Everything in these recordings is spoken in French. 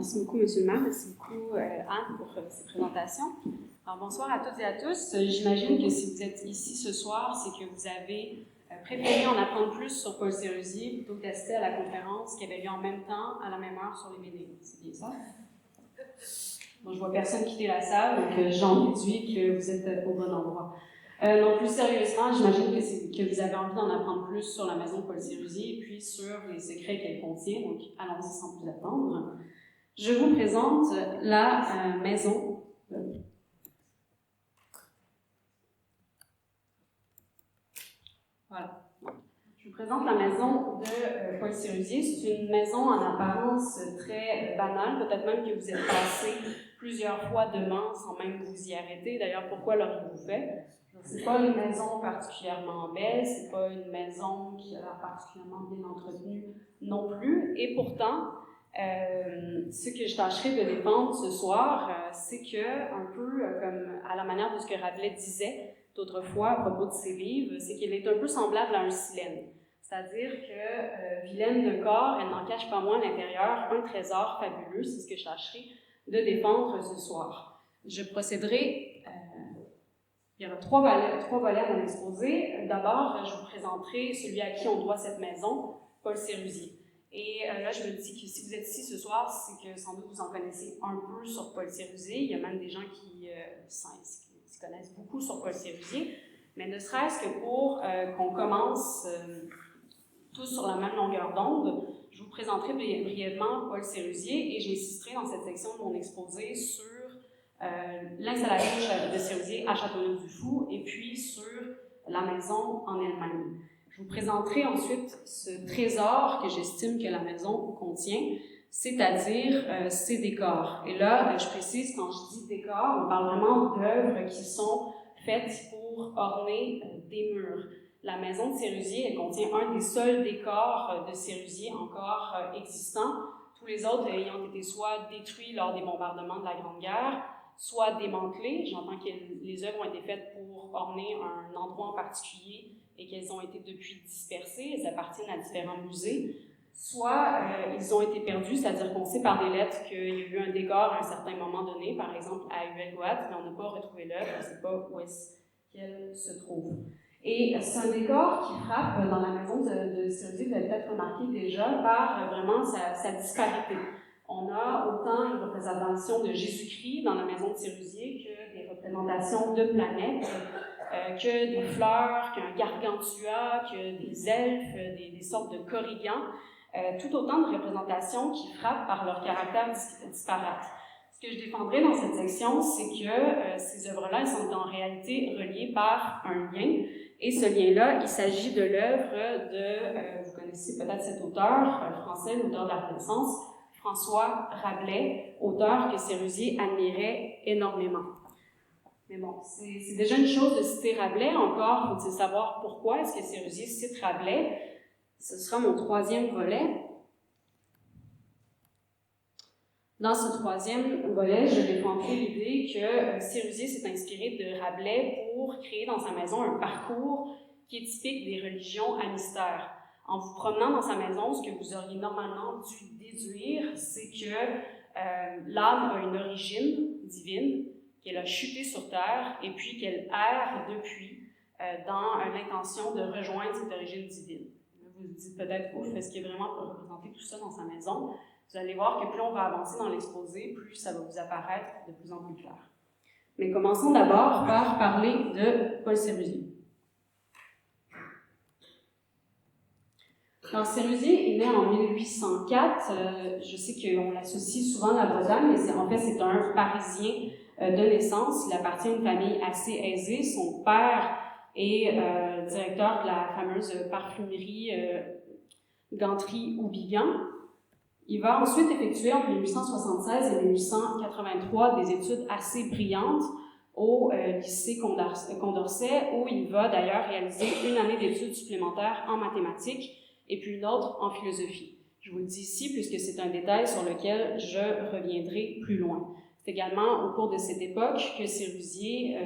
merci beaucoup, M. le maire. Merci beaucoup, Anne, pour ces présentations. Alors, bonsoir à toutes et à tous. J'imagine que si vous êtes ici ce soir, c'est que vous avez préféré en apprendre plus sur Paul Sérusier plutôt que d'assister à la conférence qui avait lieu en même temps, à la même heure, sur les Médéis. C'est bien ça? Bon, je vois personne quitter la salle, donc j'en déduis que vous êtes au bon endroit. Non, plus sérieusement, j'imagine que vous avez envie d'en apprendre plus sur la maison Paul Sérusier et puis sur les secrets qu'elle contient, donc allons-y sans plus attendre. Je vous présente la maison. Voilà. Je vous présente la maison de Paul Sérusier. C'est une maison en apparence très banale, peut-être même que vous êtes passé plusieurs fois devant sans même vous y arrêter. D'ailleurs, pourquoi l'auriez-vous fait? C'est pas une maison particulièrement belle, c'est pas une maison qui a l'air particulièrement bien entretenue non plus. Et pourtant, ce que je tâcherai de défendre ce soir, c'est que, un peu comme à la manière de ce que Rabelais disait d'autrefois à propos de ses livres, c'est qu'il est un peu semblable à un silène. C'est-à-dire que, vilaine de corps, elle n'en cache pas moins à l'intérieur un trésor fabuleux, c'est ce que je tâcherai de défendre ce soir. Je procéderai... il y aura trois volets à mon exposé. D'abord, je vous présenterai celui à qui on doit cette maison, Paul Sérusier. Et là, je me dis que si vous êtes ici ce soir, c'est que sans doute vous en connaissez un peu sur Paul Sérusier. Il y a même des gens qui s'y connaissent beaucoup sur Paul Sérusier. Mais ne serait-ce que pour qu'on commence tous sur la même longueur d'onde, je vous présenterai brièvement Paul Sérusier et j'insisterai dans cette section de mon exposé sur l'installation de Sérusier à Châteauneuf-du-Fou et puis sur la maison en elle-même. Je vous présenterai ensuite ce trésor que j'estime que la maison contient, c'est-à-dire ses décors. Et là, je précise, quand je dis décors, on parle vraiment d'œuvres qui sont faites pour orner des murs. La maison de Sérusier, elle contient un des seuls décors de Sérusier encore existants, tous les autres ayant été soit détruits lors des bombardements de la Grande Guerre, soit démantelées. J'entends que les œuvres ont été faites pour orner un endroit en particulier et qu'elles ont été depuis dispersées, elles appartiennent à différents musées, soit ils ont été perdus, c'est-à-dire qu'on sait par des lettres qu'il y a eu un décor à un certain moment donné, par exemple à Huelgoat, mais on n'a pas retrouvé l'œuvre, on ne sait pas où est-ce qu'elle se trouve. Et c'est un décor qui frappe dans la maison de Sérusier, vous l'avez peut-être remarqué déjà, par vraiment sa disparité. On a autant une représentation de Jésus-Christ dans la maison de Sérusier que des représentations de planètes, que des fleurs, qu'un gargantua, que des elfes, des sortes de corrigans, tout autant de représentations qui frappent par leur caractère disparate. Ce que je défendrai dans cette section, c'est que ces œuvres-là sont en réalité reliées par un lien, et ce lien-là, il s'agit de l'œuvre de, vous connaissez peut-être cet auteur français, l'auteur de la Renaissance, François Rabelais, auteur que Sérusier admirait énormément. Mais bon, c'est déjà une chose de citer Rabelais, encore faut-il savoir pourquoi est-ce que Sérusier cite Rabelais. Ce sera mon troisième volet. Dans ce troisième volet, je défendrai l'idée que Sérusier s'est inspiré de Rabelais pour créer dans sa maison un parcours qui est typique des religions à mystère. En vous promenant dans sa maison, ce que vous auriez normalement dû déduire, c'est que l'âme a une origine divine, qu'elle a chuté sur terre et puis qu'elle erre depuis dans l'intention de rejoindre cette origine divine. Vous vous dites peut-être, ouf, est-ce qu'il y a vraiment pour représenter tout ça dans sa maison? Vous allez voir que plus on va avancer dans l'exposé, plus ça va vous apparaître de plus en plus clair. Mais commençons d'abord par parler de Paul Sérusier. Alors, Sérusier est né en 1804. Je sais qu'on l'associe souvent à la Bretagne, mais en fait, c'est un Parisien de naissance. Il appartient à une famille assez aisée. Son père est directeur de la fameuse parfumerie Gantry-Houbigant. Il va ensuite effectuer entre 1876 et 1883 des études assez brillantes au lycée Condorcet, où il va d'ailleurs réaliser une année d'études supplémentaires en mathématiques et puis une autre en philosophie. Je vous le dis ici puisque c'est un détail sur lequel je reviendrai plus loin. C'est également au cours de cette époque que Sérusier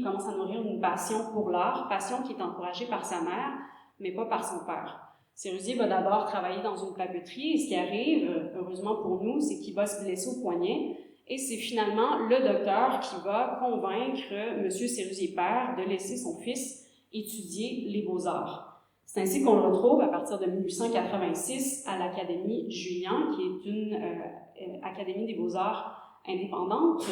commence à nourrir une passion pour l'art, passion qui est encouragée par sa mère, mais pas par son père. Sérusier va d'abord travailler dans une papeterie, et ce qui arrive, heureusement pour nous, c'est qu'il va se blesser au poignet, et c'est finalement le docteur qui va convaincre M. Sérusier père de laisser son fils étudier les beaux-arts. C'est ainsi qu'on le retrouve à partir de 1886 à l'Académie Julian, qui est une académie des beaux-arts indépendante,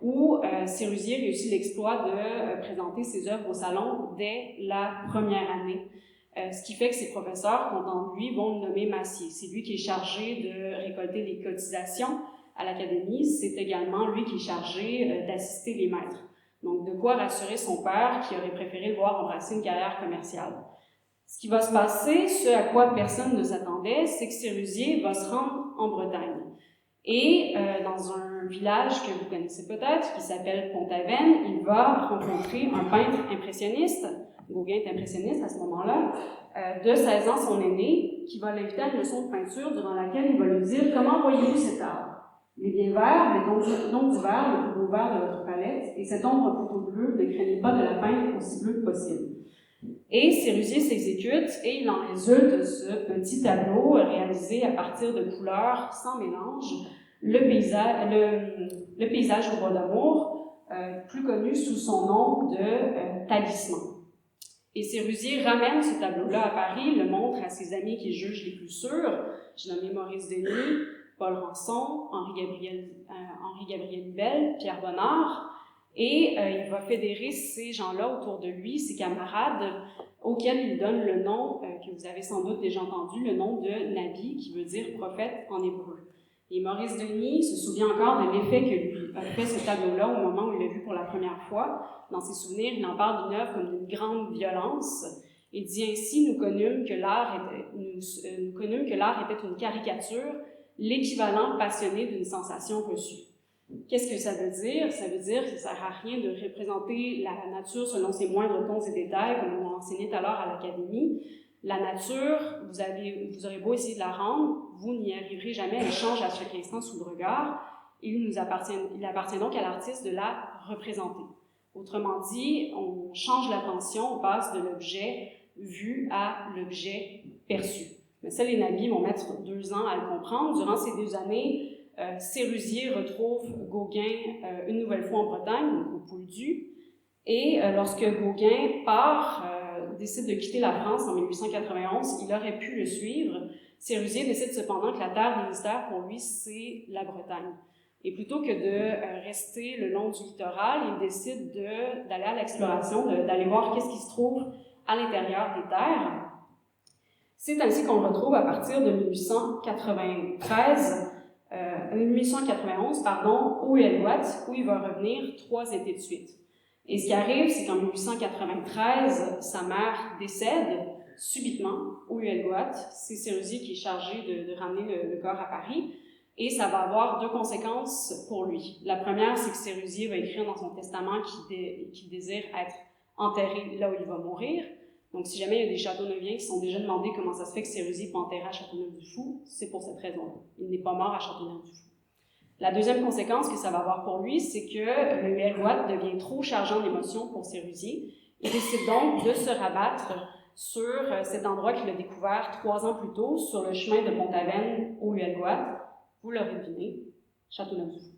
où Sérusier réussit l'exploit de présenter ses œuvres au salon dès la première année. Ce qui fait que ses professeurs, content de lui, vont le nommer massier. C'est lui qui est chargé de récolter les cotisations à l'académie. C'est également lui qui est chargé d'assister les maîtres. Donc, de quoi rassurer son père qui aurait préféré le voir embrasser une carrière commerciale. Ce qui va se passer, ce à quoi personne ne s'attendait, c'est que Sérusier va se rendre en Bretagne. Et dans un village que vous connaissez peut-être, qui s'appelle Pont-Aven, il va rencontrer un peintre impressionniste. Gauguin est impressionniste à ce moment-là, de 16 ans, son aîné, qui va l'inviter à une leçon de peinture durant laquelle il va lui dire « Comment voyez-vous cet arbre? Il est bien vert, mais donc du vert, le plus beau vert de votre palette, et cette ombre plutôt bleue, ne craignez pas de la peindre aussi bleue que possible. » Et Sérusier s'exécute, et il en résulte ce petit tableau réalisé à partir de couleurs sans mélange, le paysage au bois d'amour, plus connu sous son nom de Talisman. Et Sérusier ramène ce tableau-là à Paris, le montre à ses amis qu'il juge les plus sûrs. J'ai nommé Maurice Denis, Paul Rançon, Henri-Gabriel Nivelle, Pierre Bonnard, et il va fédérer ces gens-là autour de lui, ses camarades, auxquels il donne le nom, que vous avez sans doute déjà entendu, le nom de Nabi, qui veut dire prophète en hébreu. Et Maurice Denis se souvient encore de l'effet que lui a fait ce tableau-là au moment où il l'a vu pour la première fois. Dans ses souvenirs, il en parle d'une œuvre comme d'une grande violence. Il dit ainsi, nous connûmes que l'art était une caricature, l'équivalent passionné d'une sensation reçue. Qu'est-ce que ça veut dire? Ça veut dire que ça ne sert à rien de représenter la nature selon ses moindres tons et détails, comme on l'enseignait tout à l'heure à l'académie. La nature, vous aurez beau essayer de la rendre, vous n'y arriverez jamais, elle change à chaque instant sous le regard. Il appartient donc à l'artiste de la représenter. Autrement dit, on change l'attention, on passe de l'objet vu à l'objet perçu. Mais ça, les nabis vont mettre 2 ans à le comprendre. Durant ces 2 années, Sérusier retrouve Gauguin une nouvelle fois en Bretagne, au Pouldu, et lorsque Gauguin décide de quitter la France en 1891, il aurait pu le suivre. Sérusier décide cependant que la terre des mystères, pour lui, c'est la Bretagne. Et plutôt que de rester le long du littoral, il décide d'aller à l'exploration, d'aller voir qu'est-ce qui se trouve à l'intérieur des terres. C'est ainsi qu'on le retrouve à partir de 1891, au Huelgoat, où il va revenir 3 étés de suite. Et ce qui arrive, c'est qu'en 1893, sa mère décède subitement au Huelgoat. C'est Sérusier qui est chargé de ramener le corps à Paris. Et ça va avoir 2 conséquences pour lui. La première, c'est que Sérusier va écrire dans son testament qu'il désire être enterré là où il va mourir. Donc, si jamais il y a des Châteauneviens qui se sont déjà demandé comment ça se fait que Sérusier peut enterrer à Châteauneuf-du-Fou, c'est pour cette raison-là. Il n'est pas mort à Châteauneuf-du-Fou. La deuxième conséquence que ça va avoir pour lui, c'est que le Huelgoat devient trop chargeant d'émotions pour Sérusier. Il décide donc de se rabattre sur cet endroit qu'il a découvert 3 ans plus tôt, sur le chemin de Pont-Aven au Huelgoat. Vous l'aurez deviné, Châteauneuf-du-Fou.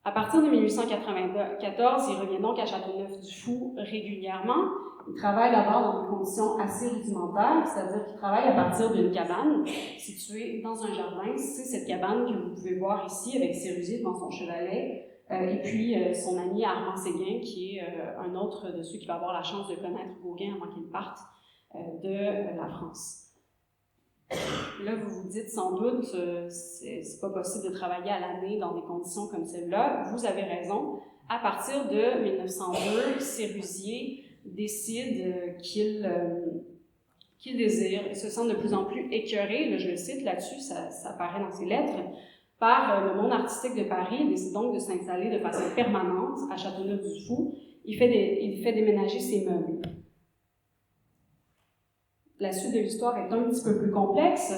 À partir de 1894, il revient donc à Châteauneuf-du-Fou régulièrement. Il travaille d'abord dans des conditions assez rudimentaires, c'est-à-dire qu'il travaille à partir d'une cabane située dans un jardin. C'est cette cabane que vous pouvez voir ici avec Sérusier devant son chevalet, et puis son ami Armand Séguin, qui est un autre de ceux qui va avoir la chance de connaître Gauguin avant qu'il parte de la France. Là, vous vous dites sans doute, c'est pas possible de travailler à l'année dans des conditions comme celle-là. Vous avez raison. À partir de 1902, Sérusier décide qu'il désire, il se sent de plus en plus écœuré, là, je le cite là-dessus, ça apparaît dans ses lettres, par le monde artistique de Paris. Il décide donc de s'installer de façon permanente à Châteauneuf-du-Fou. Il fait déménager ses meubles. La suite de l'histoire est un petit peu plus complexe.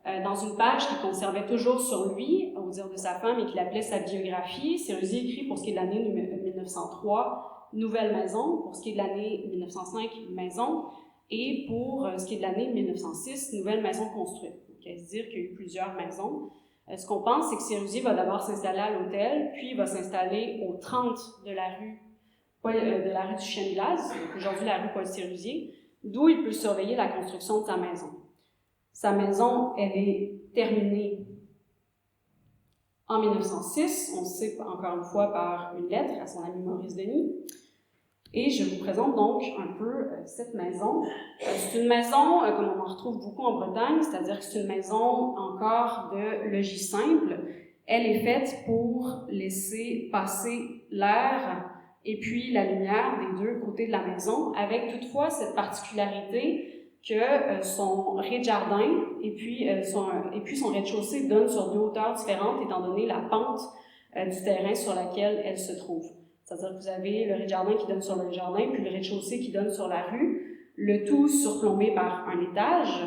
Dans une page qu'il conservait toujours sur lui, au dire de sa femme, et qu'il appelait sa biographie, Sérusier écrit pour ce qui est de l'année 1903, Nouvelle maison, pour ce qui est de l'année 1905, Maison, Et pour ce qui est de l'année 1906, nouvelle maison construite. Donc, à se dire qu'il y a eu plusieurs maisons. Ce qu'on pense, c'est que Sérusier va d'abord s'installer à l'hôtel, puis il va s'installer au 30 de la rue du Chien-de-Glace, donc aujourd'hui la rue Paul-Sérusier, d'où il peut surveiller la construction de sa maison. Sa maison, elle est terminée en 1906, on sait encore une fois par une lettre à son ami Maurice Denis. Et je vous présente donc un peu cette maison. C'est une maison, comme on en retrouve beaucoup en Bretagne, c'est-à-dire que c'est une maison encore de logis simple. Elle est faite pour laisser passer l'air et puis la lumière des deux côtés de la maison, avec toutefois cette particularité que son rez-de-jardin et puis son rez-de-chaussée donnent sur deux hauteurs différentes, étant donné la pente du terrain sur laquelle elle se trouve. C'est-à-dire que vous avez le rez-de-jardin qui donne sur le jardin, puis le rez-de-chaussée qui donne sur la rue, le tout surplombé par un étage,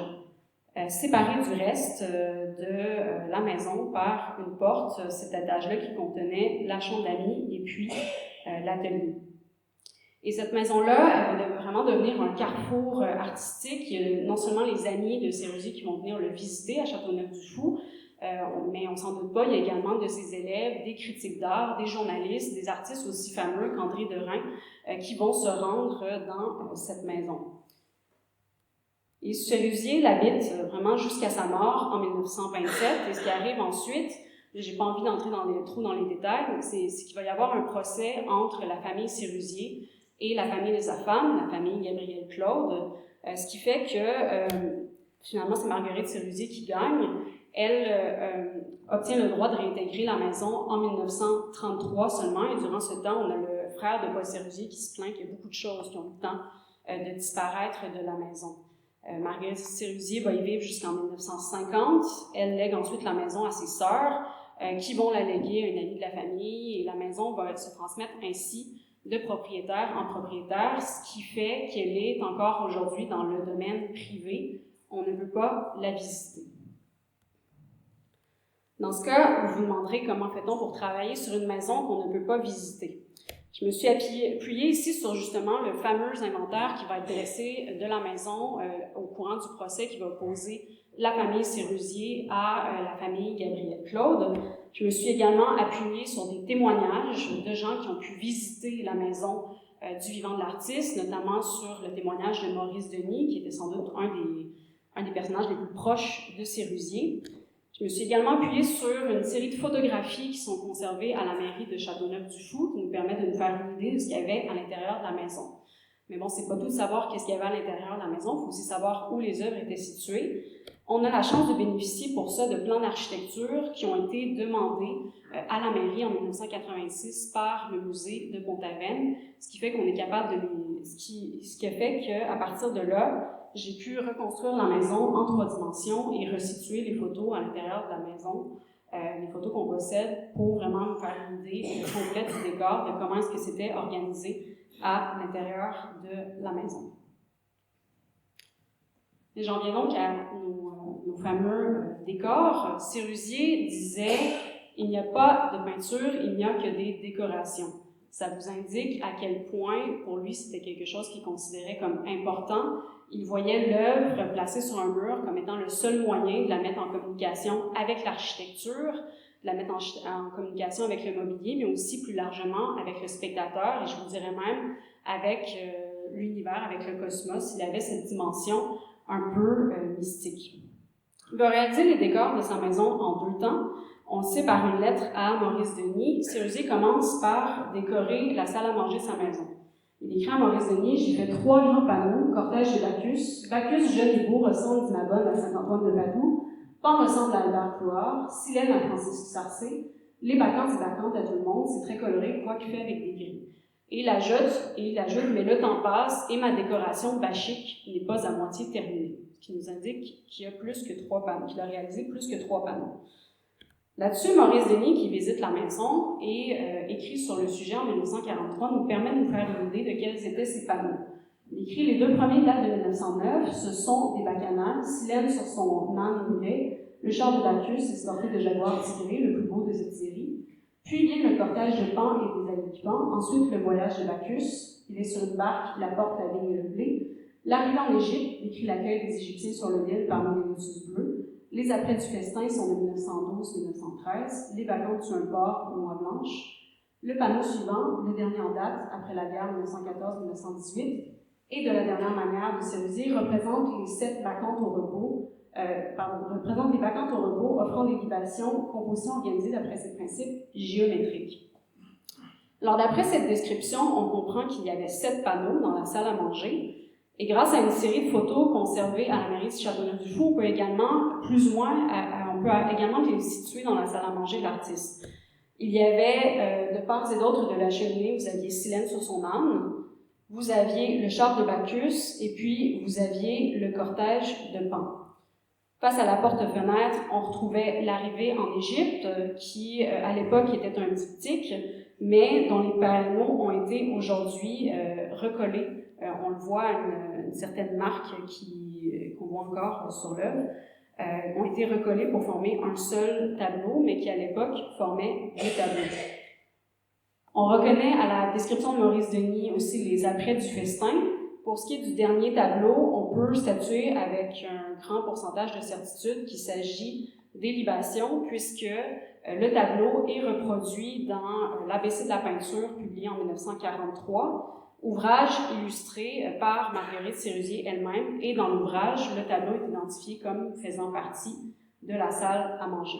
séparé du reste de la maison par une porte, cet étage-là qui contenait la chambre d'amis et puis l'atelier. Et cette maison-là, elle va vraiment devenir un carrefour artistique. Il y a non seulement les amis de Sérusier qui vont venir le visiter à Châteauneuf-du-Fou, mais on s'en doute pas, il y a également de ses élèves, des critiques d'art, des journalistes, des artistes aussi fameux qu'André Derain, qui vont se rendre dans cette maison. Et Sérusier l'habite vraiment jusqu'à sa mort en 1927, et ce qui arrive ensuite, j'ai pas envie d'entrer trop dans les détails, c'est qu'il va y avoir un procès entre la famille Sérusier et la famille de sa femme, la famille Gabriel Claude, ce qui fait que finalement c'est Marguerite Sérusier qui gagne. Elle obtient le droit de réintégrer la maison en 1933 seulement, et durant ce temps, on a le frère de Paul Sérusier qui se plaint qu'il y a beaucoup de choses qui ont eu le temps de disparaître de la maison. Marguerite Sérusier va y vivre jusqu'en 1950. Elle lègue ensuite la maison à ses sœurs, qui vont la léguer à une amie de la famille, et la maison va se transmettre ainsi de propriétaire en propriétaire, ce qui fait qu'elle est encore aujourd'hui dans le domaine privé. On ne peut pas la visiter. Dans ce cas, vous vous demanderez comment fait-on pour travailler sur une maison qu'on ne peut pas visiter. Je me suis appuyée ici sur justement le fameux inventaire qui va être dressé de la maison au courant du procès qui va opposer la famille Sérusier à la famille Gabriel Claude. Je me suis également appuyée sur des témoignages de gens qui ont pu visiter la maison du vivant de l'artiste, notamment sur le témoignage de Maurice Denis, qui était sans doute un des personnages les plus proches de Sérusier. Je me suis également appuyée sur une série de photographies qui sont conservées à la mairie de Châteauneuf-du-Fou, qui nous permettent de nous faire une idée de ce qu'il y avait à l'intérieur de la maison. Mais bon, c'est pas tout de savoir qu'est-ce qu'il y avait à l'intérieur de la maison, il faut aussi savoir où les œuvres étaient situées. On a la chance de bénéficier pour ça de plans d'architecture qui ont été demandés à la mairie en 1986 par le musée de Pont-Aven, ce qui fait qu'on est capable ce qui a fait qu'à partir de là, j'ai pu reconstruire la maison en 3 dimensions et resituer les photos à l'intérieur de la maison, les photos qu'on possède, pour vraiment nous faire une idée complète du décor, de comment est-ce que c'était organisé à l'intérieur de la maison. Et j'en viens donc à nos fameux décors. Sérusier disait « Il n'y a pas de peinture, il n'y a que des décorations ». Ça vous indique à quel point, pour lui, c'était quelque chose qu'il considérait comme important. Il voyait l'œuvre placée sur un mur comme étant le seul moyen de la mettre en communication avec l'architecture, de la mettre en communication avec le mobilier, mais aussi plus largement avec le spectateur, et je vous dirais même avec l'univers, avec le cosmos. Il avait cette dimension un peu mystique. Il va réaliser les décors de sa maison en 2 temps. On le sait par une lettre à Maurice Denis. Sérusier commence par décorer la salle à manger de sa maison. Il écrit à Maurice Denis « J'ai fait 3 grands panneaux, cortège de Bacchus. Bacchus, jeune et beau, ressemble d'Imabonne à Saint-Antoine de Padoue. Pan ressemble à Albert Clouard. Silène à Francisque Sarcé. Les bacchantes et bacchantes à tout le monde. C'est très coloré, quoique fait avec des gris. » Et il ajoute, mais le temps passe et ma décoration bachique n'est pas à moitié terminée. Ce qui nous indique qu'il y a plus que 3 panneaux, qu'il a réalisé plus que 3 panneaux. Là-dessus, Maurice Denis, qui visite la maison et écrit sur le sujet en 1943, nous permet de nous faire une idée de quels étaient ces panneaux. Il écrit les 2 premiers datent de 1909, ce sont des bacchanales, Silène sur son âne mulet, le char de Bacchus escorté de jaguars tirés, le plus beau de cette série. Puis vient le cortège de Pan et des amis du Pan, ensuite le voyage de Bacchus, il est sur une barque, il apporte la vigne et le blé. L'arrivée en Égypte décrit l'accueil des Égyptiens sur le Nil parmi les lotus bleus. Les apprêts du festin sont de 1912-1913. Les bacchantes tuent un porc aux noix blanches. Le panneau suivant, le dernier en date, après la guerre 1914-1918, et de la dernière manière de Sérusier, représente les 7 bacchantes au repos, représente les bacchantes au repos offrant des libations, compositions organisées d'après ces principes géométriques. Alors, d'après cette description, on comprend qu'il y avait 7 panneaux dans la salle à manger, et grâce à une série de photos conservées à la mairie de Châteauneuf-du-Four, on peut également, plus ou moins, on peut également les situer dans la salle à manger de l'artiste. Il y avait, de part et d'autre de la cheminée, vous aviez Silène sur son âne, vous aviez le char de Bacchus, et puis vous aviez le cortège de Pan. Face à la porte-fenêtre, on retrouvait l'arrivée en Égypte, qui, à l'époque, était un diptyque, mais dont les panneaux ont été aujourd'hui recollés. On le voit, une certaine marque qu'on voit encore sur l'œuvre, ont été recollés pour former un seul tableau, mais qui, à l'époque, formait 2 tableaux. On reconnaît à la description de Maurice Denis aussi les apprêts du festin. Pour ce qui est du dernier tableau, on peut statuer avec un grand pourcentage de certitude qu'il s'agit des libations, puisque le tableau est reproduit dans l'ABC de la peinture, publié en 1943, ouvrage illustré par Marguerite Sérusier elle-même, et dans l'ouvrage, le tableau est identifié comme faisant partie de la salle à manger.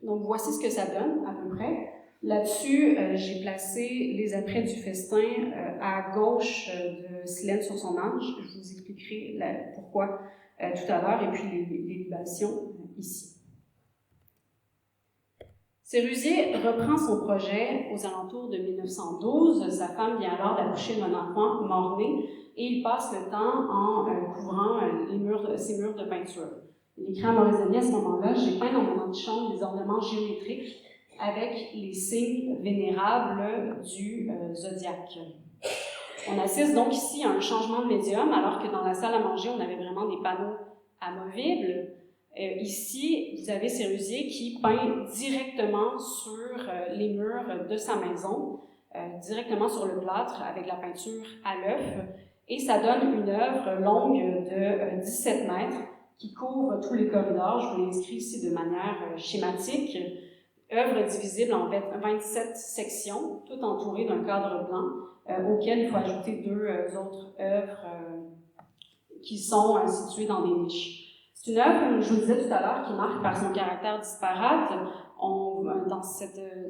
Donc voici ce que ça donne, à peu près. Là-dessus, j'ai placé les apprêts du festin à gauche de Silène sur son âne. Je vous expliquerai pourquoi tout à l'heure, et puis les libations ici. Sérusier reprend son projet aux alentours de 1912. Sa femme vient alors d'accoucher d'un enfant mort-né et il passe le temps en couvrant ses murs de peinture. Il écrit à Maurice Denis à ce moment-là: « J'ai peint dans mon antichambre des ornements géométriques avec les signes vénérables du zodiaque. » On assiste donc ici à un changement de médium, alors que dans la salle à manger, on avait vraiment des panneaux amovibles. Ici, vous avez Sérusier qui peint directement sur les murs de sa maison, directement sur le plâtre avec la peinture à l'œuf, et ça donne une œuvre longue de 17 mètres qui couvre tous les corridors. Je vous l'ai inscrit ici de manière schématique. Œuvre divisible en 27 sections, toutes entourées d'un cadre blanc, auquel il faut ajouter 2 autres œuvres qui sont situées dans des niches. C'est une œuvre, comme je vous disais tout à l'heure, qui marque par son caractère disparate.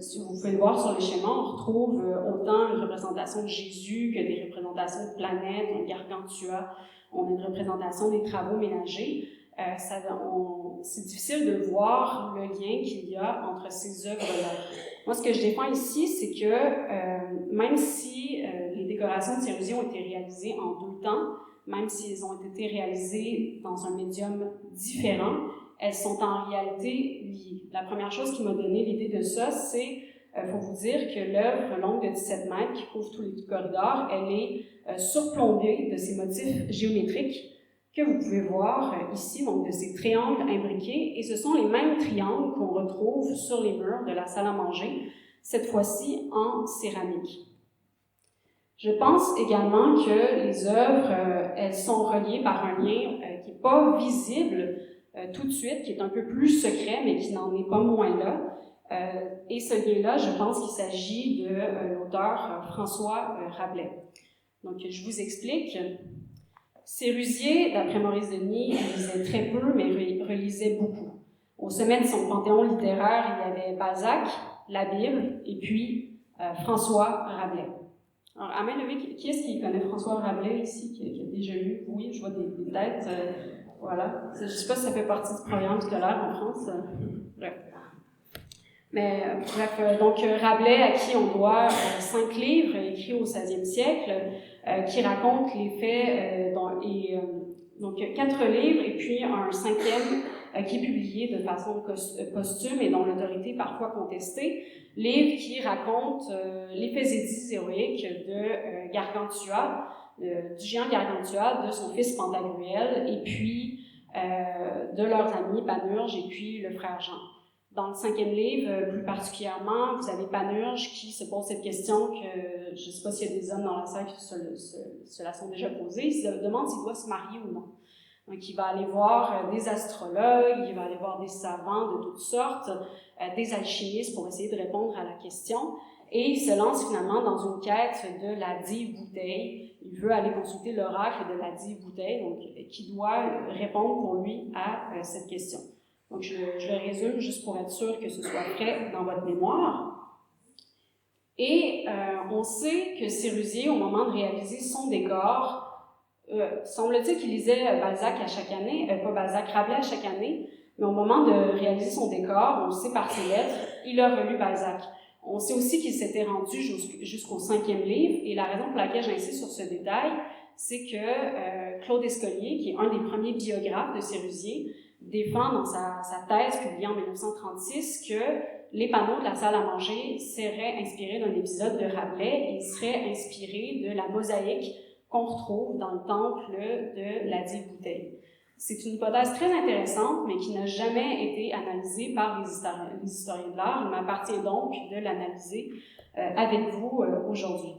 Si vous pouvez le voir sur les schémas, on retrouve autant une représentation de Jésus que des représentations de planètes, un gargantua, on a une représentation des travaux ménagers. C'est difficile de voir le lien qu'il y a entre ces œuvres-là. Moi, ce que je défends ici, c'est que même si les décorations de Sérusier ont été réalisées en 2 temps, même si elles ont été réalisées dans un médium différent, elles sont en réalité liées. La première chose qui m'a donné l'idée de ça, c'est, faut vous dire que l'œuvre longue de 17 mètres qui couvre tous les corridors, elle est surplombée de ces motifs géométriques que vous pouvez voir ici, donc de ces triangles imbriqués, et ce sont les mêmes triangles qu'on retrouve sur les murs de la salle à manger, cette fois-ci en céramique. Je pense également que les œuvres, elles sont reliées par un lien qui n'est pas visible tout de suite, qui est un peu plus secret, mais qui n'en est pas moins là. Et ce lien-là, je pense qu'il s'agit de l'auteur François Rabelais. Donc, je vous explique. Sérusier, d'après Maurice Denis, lisait très peu, mais relisait beaucoup. Au sommet de son panthéon littéraire, il y avait Balzac, la Bible, et puis François Rabelais. Alors, à main levée, qui est-ce qui connaît François Rabelais ici, qui a déjà lu? Oui, je vois des têtes. Voilà. Je ne sais pas si ça fait partie du programme scolaire en France. Bref. Mais bref, donc Rabelais, à qui on doit 5 livres écrits au XVIe siècle, qui racontent les faits, donc 4 livres, et puis un 5e qui est publié de façon posthume et dont l'autorité est parfois contestée, livre qui raconte les faits et dits héroïques de Gargantua, du géant Gargantua, de son fils Pantagruel, et puis de leurs amis Panurge et puis le frère Jean. Dans le 5e livre, plus particulièrement, vous avez Panurge qui se pose cette question que, je ne sais pas s'il y a des hommes dans la salle qui se la sont déjà posées, il se demande s'il doit se marier ou non. Donc, il va aller voir des astrologues, il va aller voir des savants de toutes sortes, des alchimistes pour essayer de répondre à la question. Et il se lance finalement dans une quête de la dive bouteille. Il veut aller consulter l'oracle de la dive bouteille, donc, qui doit répondre pour lui à cette question. Donc, je le résume juste pour être sûr que ce soit prêt dans votre mémoire. Et on sait que Sérusier, au moment de réaliser son décor, semble-t-il qu'il lisait Balzac à chaque année, pas Balzac, Rabelais à chaque année, mais au moment de réaliser son décor, on le sait par ses lettres, il a relu Balzac. On sait aussi qu'il s'était rendu jusqu'au 5e livre, et la raison pour laquelle j'insiste sur ce détail, c'est que Claude Escolier, qui est un des premiers biographes de Sérusier, défend dans sa thèse publiée en 1936 que les panneaux de la salle à manger seraient inspirés d'un épisode de Rabelais et seraient inspirés de la mosaïque qu'on retrouve dans le temple de la dive bouteille. C'est une hypothèse très intéressante, mais qui n'a jamais été analysée par les historiens de l'art. Il m'appartient donc de l'analyser avec vous aujourd'hui.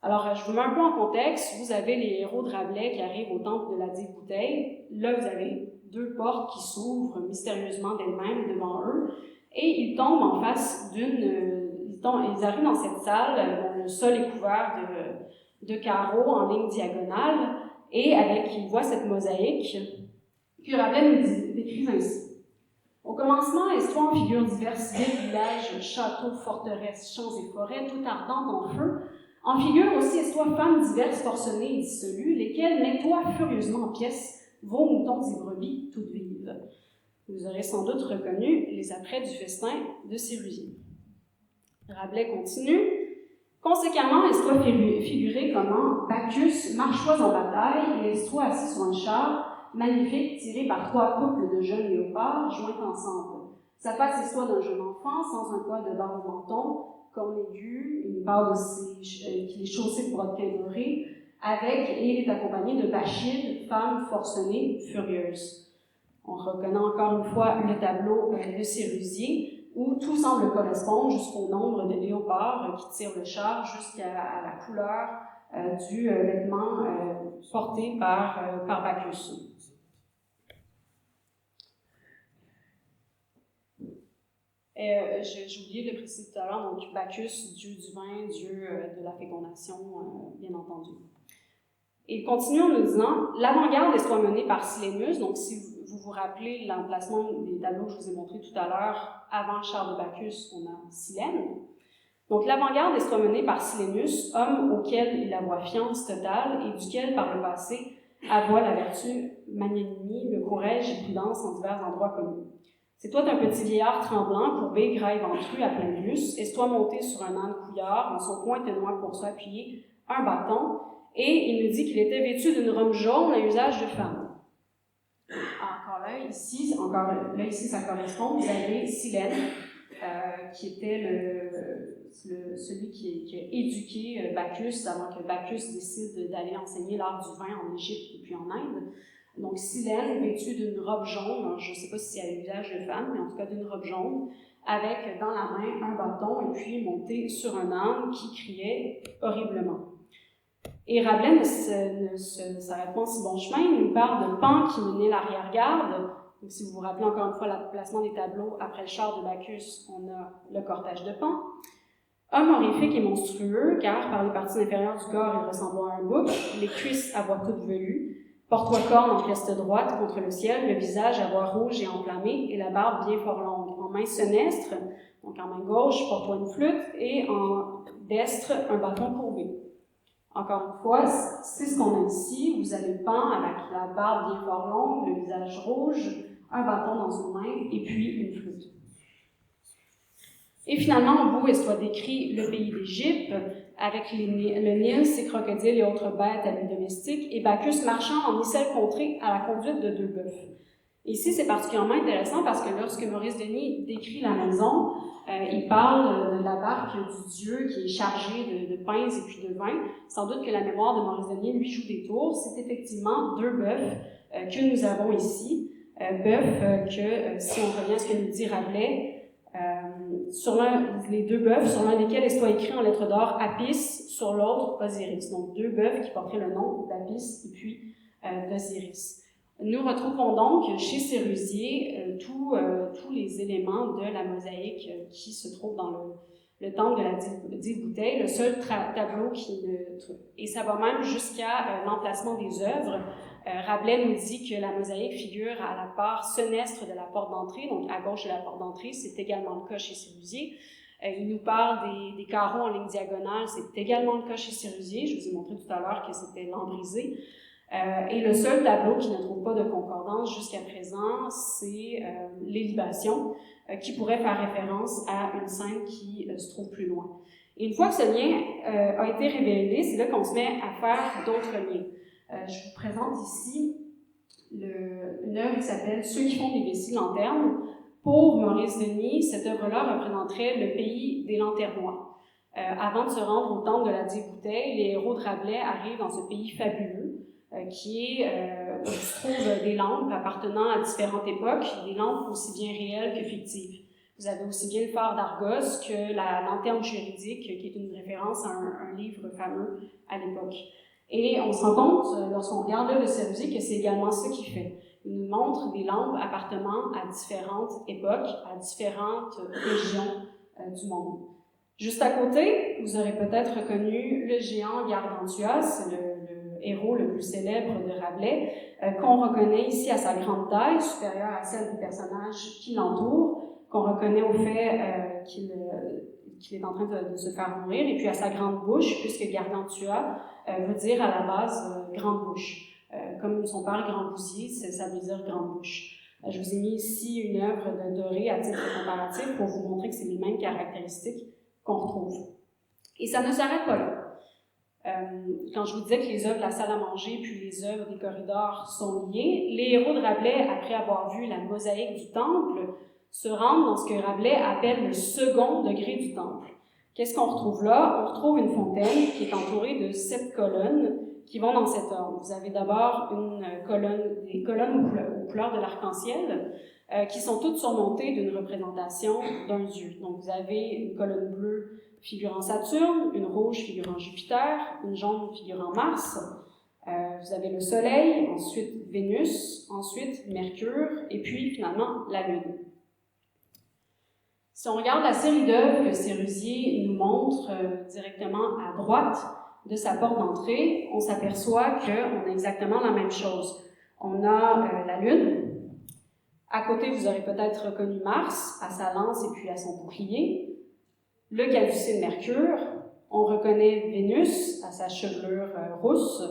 Alors, je vous mets un peu en contexte. Vous avez les héros de Rabelais qui arrivent au temple de la dive bouteille. Là, vous avez 2 portes qui s'ouvrent mystérieusement d'elles-mêmes devant eux, et ils tombent en face ils arrivent dans cette salle dont le sol est couvert de carreaux en ligne diagonale, et ils voient cette mosaïque que Rabelais nous décrit ainsi. Au commencement, l'histoire en figures diverses, villes, villages, châteaux, forteresses, champs et forêts, tout ardentes en feu, en figure aussi histoire femmes diverses, forcenées et dissolues, lesquelles nettoient furieusement en pièces vos moutons et brebis toutes vives. Vous aurez sans doute reconnu les apprêts du festin de Sérusier. Rabelais continue. Conséquemment, laisse-toi figurer comment Bacchus marchois en bataille et laisse-toi assis sur un char magnifique tiré par 3 couples de jeunes léopards joints ensemble. Sa face est soit d'un jeune enfant sans un poil de barbe au menton, corne aiguë, une barbe qui est chaussée de brodequins dorés, et il est accompagné de Bathilde, femme forcenée, furieuse. On reconnaît encore une fois le tableau de Sérusier, où tout semble correspondre jusqu'au nombre de léopards qui tirent le char jusqu'à la couleur du vêtement porté par Bacchus. J'ai oublié de préciser tout à l'heure, donc Bacchus, dieu du vin, dieu de la fécondation, bien entendu. Et il continue en nous disant « L'avant-garde est soit menée par Silenus », donc si vous vous rappelez l'emplacement des tableaux que je vous ai montrés tout à l'heure, avant le char de Bacchus, on a Silène. Donc l'avant-garde est soit menée par Silenus, homme auquel il avoua fiance totale et duquel, par le passé, avoua la vertu, magnanimie, le courage et prudence en divers endroits connus. C'est toi un petit vieillard tremblant, courbé, gras et ventru, à plein de mus, et toi monté sur un âne couillard, en son coin tenant pour soi appuyé un bâton, et il nous dit qu'il était vêtu d'une robe jaune à usage de femme. Encore là, ici, ça correspond. Vous avez Silène, qui était celui qui a éduqué Bacchus avant que Bacchus décide d'aller enseigner l'art du vin en Égypte et puis en Inde. Donc, Silène, vêtue d'une robe jaune, je ne sais pas si c'est à l'usage de femme, mais en tout cas d'une robe jaune, avec dans la main un bâton et puis monté sur un âne qui criait horriblement. Et Rabelais ne s'arrête pas en si bon chemin, il nous parle de Pan qui menait l'arrière-garde. Donc, si vous vous rappelez encore une fois le placement des tableaux, après le char de Bacchus, on a le cortège de Pan. Homme horrifique et monstrueux, car par les parties inférieures du corps, il ressemble à un bouc, les cuisses à voix toutes velues, porte-toi corne en pièce droite contre le ciel, le visage à voix rouge et enflammé, et la barbe bien fort longue. En main senestre, donc en main gauche, porte-toi une flûte, et en destre, un bâton courbé. Encore une fois, c'est ce qu'on a ici. Vous avez Pan avec la barbe bien fort longue, le visage rouge, un bâton dans une main, et puis une flûte. Et finalement, au bout, il soit décrit le pays d'Égypte, avec le Nil, ses crocodiles et autres bêtes à lui domestiques, et Bacchus marchant en icelle contrée à la conduite de 2 bœufs. Ici, c'est particulièrement intéressant parce que lorsque Maurice Denis décrit la maison, il parle de la barque du dieu qui est chargée de pains et puis de vin. Sans doute que la mémoire de Maurice Denis lui joue des tours. C'est effectivement 2 bœufs que nous avons ici. Bœufs que, si on revient à ce que nous dit Rabelais, les deux bœufs, sur l'un desquels est soit écrit en lettres d'or Apis, sur l'autre Osiris. Donc deux bœufs qui porteraient le nom d'Apis et puis d'Osiris. Nous retrouvons donc chez Sérusier tous les éléments de la mosaïque qui se trouve dans le temple de la dite bouteille, le seul tableau et ça va même jusqu'à l'emplacement des œuvres. Rabelais nous dit que la mosaïque figure à la part senestre de la porte d'entrée, donc à gauche de la porte d'entrée, c'est également le cas chez Sérusier. Il nous parle des carreaux en ligne diagonale, c'est également le cas chez Sérusier. Je vous ai montré tout à l'heure que c'était lambrisé. Et le seul tableau qui ne trouve pas de concordance jusqu'à présent, c'est les libations, qui pourrait faire référence à une scène qui se trouve plus loin. Et une fois que ce lien a été révélé, c'est là qu'on se met à faire d'autres liens. Je vous présente ici une œuvre qui s'appelle « Ceux qui font des vessies lanternes ». Pour Maurice Denis, cette œuvre-là représenterait le pays des lanternois. Avant de se rendre au temple de la dite bouteille, les héros de Rabelais arrivent dans ce pays fabuleux, qui est où se trouvent des lampes appartenant à différentes époques, des lampes aussi bien réelles que fictives. Vous avez aussi bien le phare d'Argos que la lanterne juridique, qui est une référence à un livre fameux à l'époque. Et on se rend compte, lorsqu'on regarde l'œuvre de Sérusier, que c'est également ce qu'il fait. Il nous montre des lampes appartenant à différentes époques, à différentes régions du monde. Juste à côté, vous aurez peut-être reconnu le géant Gargantua, c'est le héros le plus célèbre de Rabelais, qu'on reconnaît ici à sa grande taille, supérieure à celle du personnage qui l'entoure, qu'on reconnaît au fait qu'il est en train de se faire mourir, et puis à sa grande bouche, puisque Gargantua veut dire à la base grande bouche. Comme son père Grandbousier, ça veut dire grande bouche. Je vous ai mis ici une œuvre de Doré à titre comparatif pour vous montrer que c'est les mêmes caractéristiques qu'on retrouve. Et ça ne s'arrête pas là. Quand je vous disais que les œuvres de la salle à manger puis les œuvres des corridors sont liées, les héros de Rabelais, après avoir vu la mosaïque du temple, se rendent dans ce que Rabelais appelle le second degré du temple. Qu'est-ce qu'on retrouve là? On retrouve une fontaine qui est entourée de 7 colonnes qui vont dans cet ordre. Vous avez d'abord des colonnes aux couleurs de l'arc-en-ciel qui sont toutes surmontées d'une représentation d'un dieu. Donc vous avez une colonne bleue figurant Saturne, une rouge figurant Jupiter, une jaune figurant Mars. Vous avez le Soleil, ensuite Vénus, ensuite Mercure, et puis finalement la Lune. Si on regarde la série d'œuvres que Sérusier nous montre directement à droite de sa porte d'entrée, on s'aperçoit qu'on a exactement la même chose. On a la Lune. À côté, vous aurez peut-être reconnu Mars, à sa lance et puis à son bouclier. Le caducée de Mercure, on reconnaît Vénus à sa chevelure rousse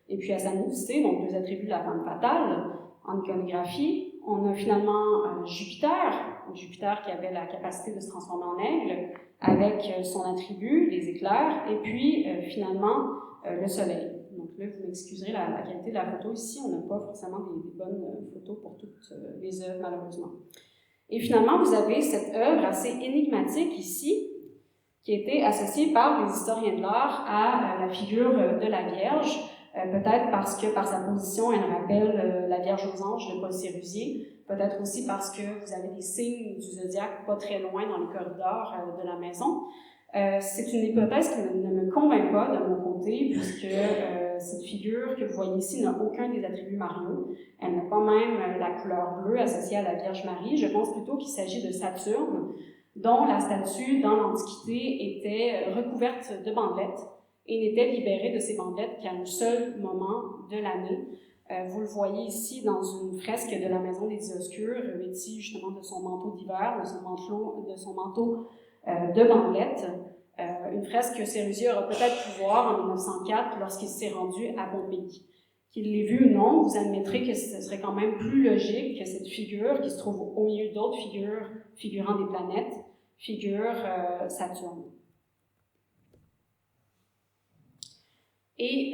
et puis à sa nudité, donc 2 attributs de la femme fatale en iconographie. On a finalement Jupiter qui avait la capacité de se transformer en aigle avec son attribut, les éclairs, et puis finalement le Soleil. Donc là, vous m'excuserez la qualité de la photo ici, on n'a pas forcément des bonnes photos pour toutes les œuvres malheureusement. Et finalement, vous avez cette œuvre assez énigmatique ici, qui a été associée par les historiens de l'art à la figure de la Vierge, peut-être parce que par sa position, elle rappelle la Vierge aux anges de Paul Sérusier, peut-être aussi parce que vous avez des signes du zodiaque pas très loin dans les corridors de la maison. C'est une hypothèse qui ne me convainc pas de mon côté, puisque cette figure que vous voyez ici n'a aucun des attributs mariaux. Elle n'a pas même la couleur bleue associée à la Vierge Marie. Je pense plutôt qu'il s'agit de Saturne, dont la statue, dans l'Antiquité, était recouverte de bandelettes et n'était libérée de ces bandelettes qu'à un seul moment de l'année. Vous le voyez ici dans une fresque de la Maison des Dioscures, revêtie justement de son manteau d'hiver, de son manteau de bandelettes. Une fresque que Sérusier aura peut-être pu voir en 1904 lorsqu'il s'est rendu à Pompéi. Qu'il l'ait vu ou non, vous admettrez que ce serait quand même plus logique que cette figure, qui se trouve au milieu d'autres figures figurant des planètes, figure Saturne. Et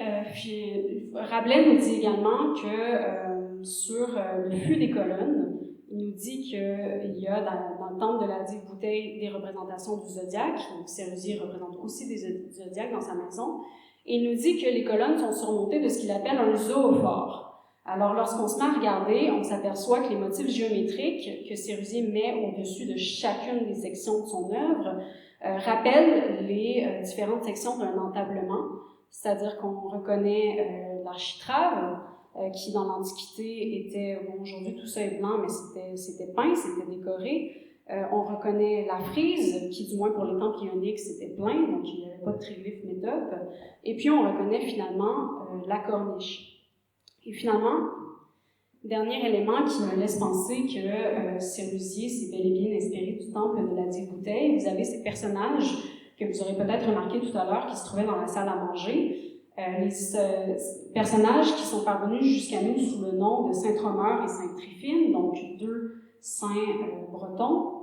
Rabelais nous dit également que sur le fût des colonnes, il nous dit qu'il y a dans le temple de la dite bouteille des représentations du zodiaque, donc Sérusier représente aussi des zodiaques dans sa maison, et il nous dit que les colonnes sont surmontées de ce qu'il appelle un zoophore. Alors, lorsqu'on se met à regarder, on s'aperçoit que les motifs géométriques que Sérusier met au-dessus de chacune des sections de son œuvre rappellent les différentes sections d'un entablement, c'est-à-dire qu'on reconnaît l'architrave, qui dans l'Antiquité était, bon, aujourd'hui tout ça est blanc, mais c'était peint, c'était décoré. On reconnaît la frise, qui du moins pour les temples ioniques, c'était plein, donc il n'y avait pas de triglyphe métope. Et puis on reconnaît finalement la corniche. Et finalement, dernier élément qui me laisse penser que Sérusier s'est bel et bien inspiré du temple de la Dive Bouteille. Vous avez ces personnages que vous aurez peut-être remarqué tout à l'heure qui se trouvaient dans la salle à manger. Les personnages qui sont parvenus jusqu'à nous sous le nom de Saint-Tromeur et Sainte-Tryphine, donc deux saints bretons.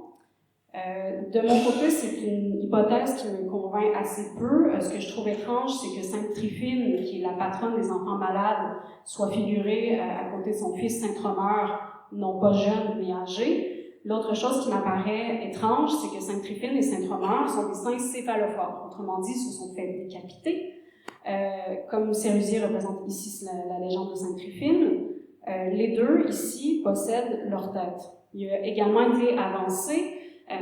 De mon côté, c'est une hypothèse qui me convainc assez peu. Ce que je trouve étrange, c'est que Sainte-Tryphine, qui est la patronne des enfants malades, soit figurée à côté de son fils Saint-Tromeur, non pas jeune mais âgé. L'autre chose qui m'apparaît étrange, c'est que Sainte-Tryphine et Saint-Tromeur sont des saints céphalophores. Autrement dit, ils se sont fait décapiter. Comme Sérusier représente ici la légende de Sainte-Tryphine, les deux ici possèdent leur tête. Il a également été avancé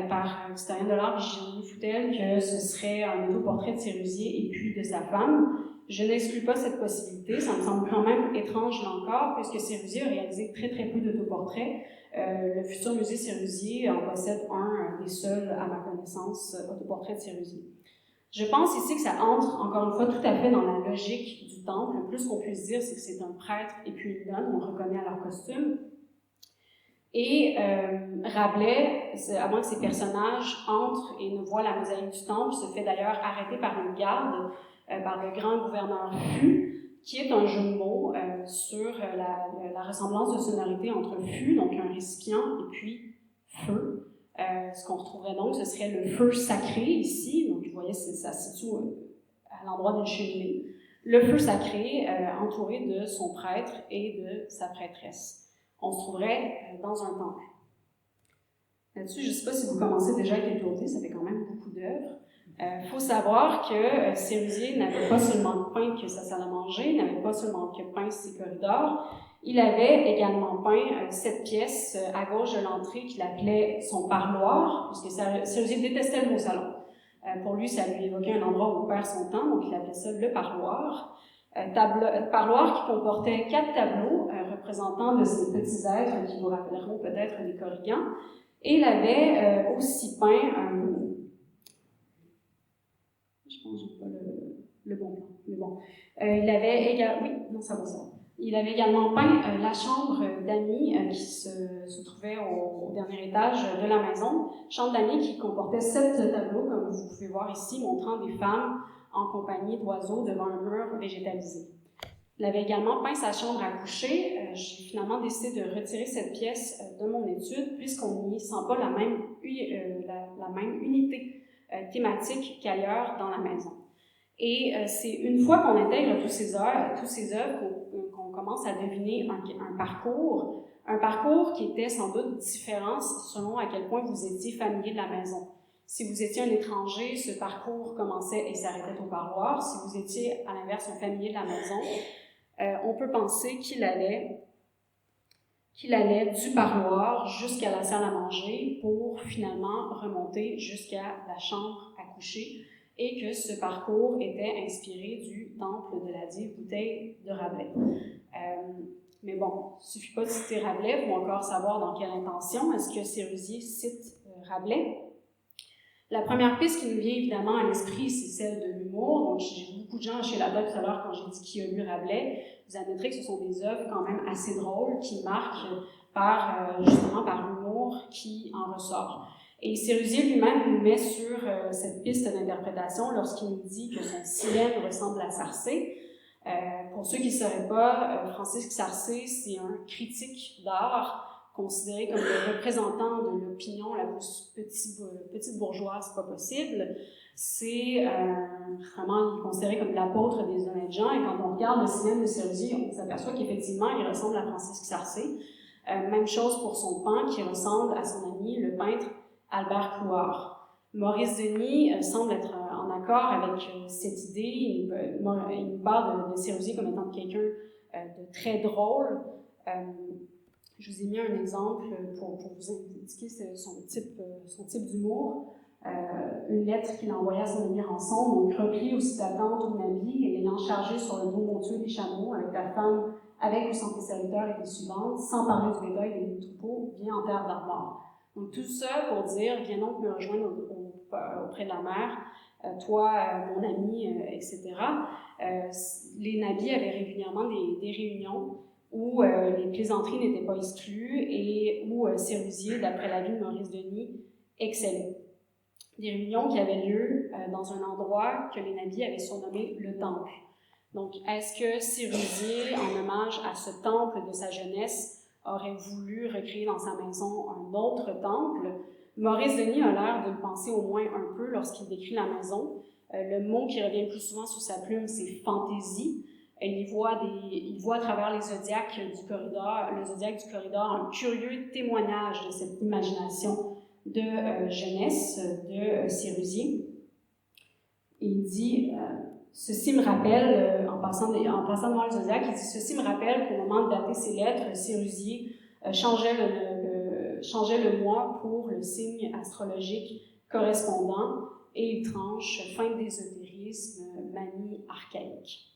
par l'historien de l'art Virginie Foutel que ce serait un autoportrait de Sérusier et puis de sa femme. Je n'exclus pas cette possibilité, ça me semble quand même étrange là encore, puisque Sérusier a réalisé très très peu d'autoportraits. Le futur musée Sérusier en possède un des seuls, à ma connaissance, autoportraits de Sérusier. Je pense ici que ça entre, encore une fois, tout à fait dans la logique du temple. Le plus qu'on puisse dire, c'est que c'est un prêtre et puis une nonne, on reconnaît à leur costume. Et Rabelais, avant que ces personnages entrent et ne voient la mosaïque du temple, se fait d'ailleurs arrêter par une garde, par le grand gouverneur Fût, qui est un jeu de mots sur la ressemblance de sonorité entre fût, donc un récipient, et puis feu. Ce qu'on retrouverait donc, ce serait le feu sacré ici, donc vous voyez, ça se situe à l'endroit d'une cheminée. Le feu sacré, entouré de son prêtre et de sa prêtresse. On se trouverait dans un temple. Là-dessus, je ne sais pas si vous commencez déjà à être étourdi, ça fait quand même beaucoup d'œuvres. Il faut savoir que Sérusier n'avait pas seulement peint que sa salle à manger, n'avait pas seulement que peint ses corridors, il avait également peint cette pièce à gauche de l'entrée qu'il appelait son parloir, puisque Sérusier détestait le mot salon. Pour lui, ça lui évoquait un endroit où il perd son temps, donc il appelait ça le parloir. Parloir qui comportait 4 tableaux représentant de ces petits êtres qui vous rappelleront peut-être les Corrigans. Et il avait aussi peint je pense que je n'ai pas le bon plan, mais bon. Il avait également... Oui, non, ça va. Il avait également peint la chambre d'amis qui se trouvait au dernier étage de la maison. Chambre d'amis qui comportait 7 tableaux, comme vous pouvez voir ici, montrant des femmes en compagnie d'oiseaux devant un mur végétalisé. Il avait également peint sa chambre à coucher. J'ai finalement décidé de retirer cette pièce de mon étude puisqu'on n'y sent pas la même unité thématique qu'ailleurs dans la maison. Et c'est une fois qu'on intègre tous ces œuvres qu'on commence à deviner un parcours qui était sans doute différent selon à quel point vous étiez familier de la maison. Si vous étiez un étranger, ce parcours commençait et s'arrêtait au parloir. Si vous étiez, à l'inverse, un familier de la maison, on peut penser qu'il allait du parloir jusqu'à la salle à manger pour finalement remonter jusqu'à la chambre à coucher et que ce parcours était inspiré du temple de la Dive Bouteille de Rabelais. Mais bon, il ne suffit pas de citer Rabelais pour encore savoir dans quelle intention. Est-ce que Sérusier cite Rabelais? La première piste qui nous vient évidemment à l'esprit, c'est celle de l'humour. Donc, j'ai beaucoup de gens chez la tête tout à l'heure quand j'ai dit qui a lu Rabelais. Vous admettrez que ce sont des œuvres quand même assez drôles qui marquent justement par l'humour qui en ressort. Et Sérusier lui-même nous met sur cette piste d'interprétation lorsqu'il nous dit que son silène ressemble à Sarcé. Pour ceux qui ne sauraient pas, Francisque Sarcé, c'est un critique d'art considéré comme le représentant de l'opinion la plus petite bourgeoise pas possible. C'est vraiment, il est considéré comme l'apôtre des honnêtes gens, et quand on regarde le silène de Sérusier, on s'aperçoit qu'effectivement, il ressemble à Francisque Sarcé. Même chose pour son pan, qui ressemble à son ami, le peintre Albert Clouard. Maurice Denis semble être en accord avec cette idée. Il nous parle de Sérusier comme étant quelqu'un de très drôle, Je vous ai mis un exemple pour vous indiquer son type d'humour. Une lettre qu'il a envoyée à son ami Rançon, donc repris aussi datant ton ami, et l'ayant chargé sur le dos montueux des chameaux, avec ta femme, avec ou sans tes serviteurs et tes suivantes, sans parler du bétail et des troupeaux, viens en terre d'Armor. Donc tout ça pour dire, viens donc me rejoindre auprès de la mer, toi, mon ami, etc. Les nabis avaient régulièrement des réunions où les plaisanteries n'étaient pas exclues et où Sérusier, d'après l'avis de Maurice Denis, excellait. Des réunions qui avaient lieu dans un endroit que les nabis avaient surnommé le temple. Donc, est-ce que Sérusier, en hommage à ce temple de sa jeunesse, aurait voulu recréer dans sa maison un autre temple? Maurice Denis a l'air de le penser au moins un peu lorsqu'il décrit la maison. Le mot qui revient le plus souvent sur sa plume, c'est « fantaisie ». Il voit à travers le zodiaque du corridor, un curieux témoignage de cette imagination de jeunesse de Sérusier. Et il dit, ceci me rappelle, en passant devant le zodiaque, il dit, ceci me rappelle qu'au moment de dater ses lettres, Sérusier changeait le mois pour le signe astrologique correspondant et il tranche fin d'ésotérisme, manie archaïque.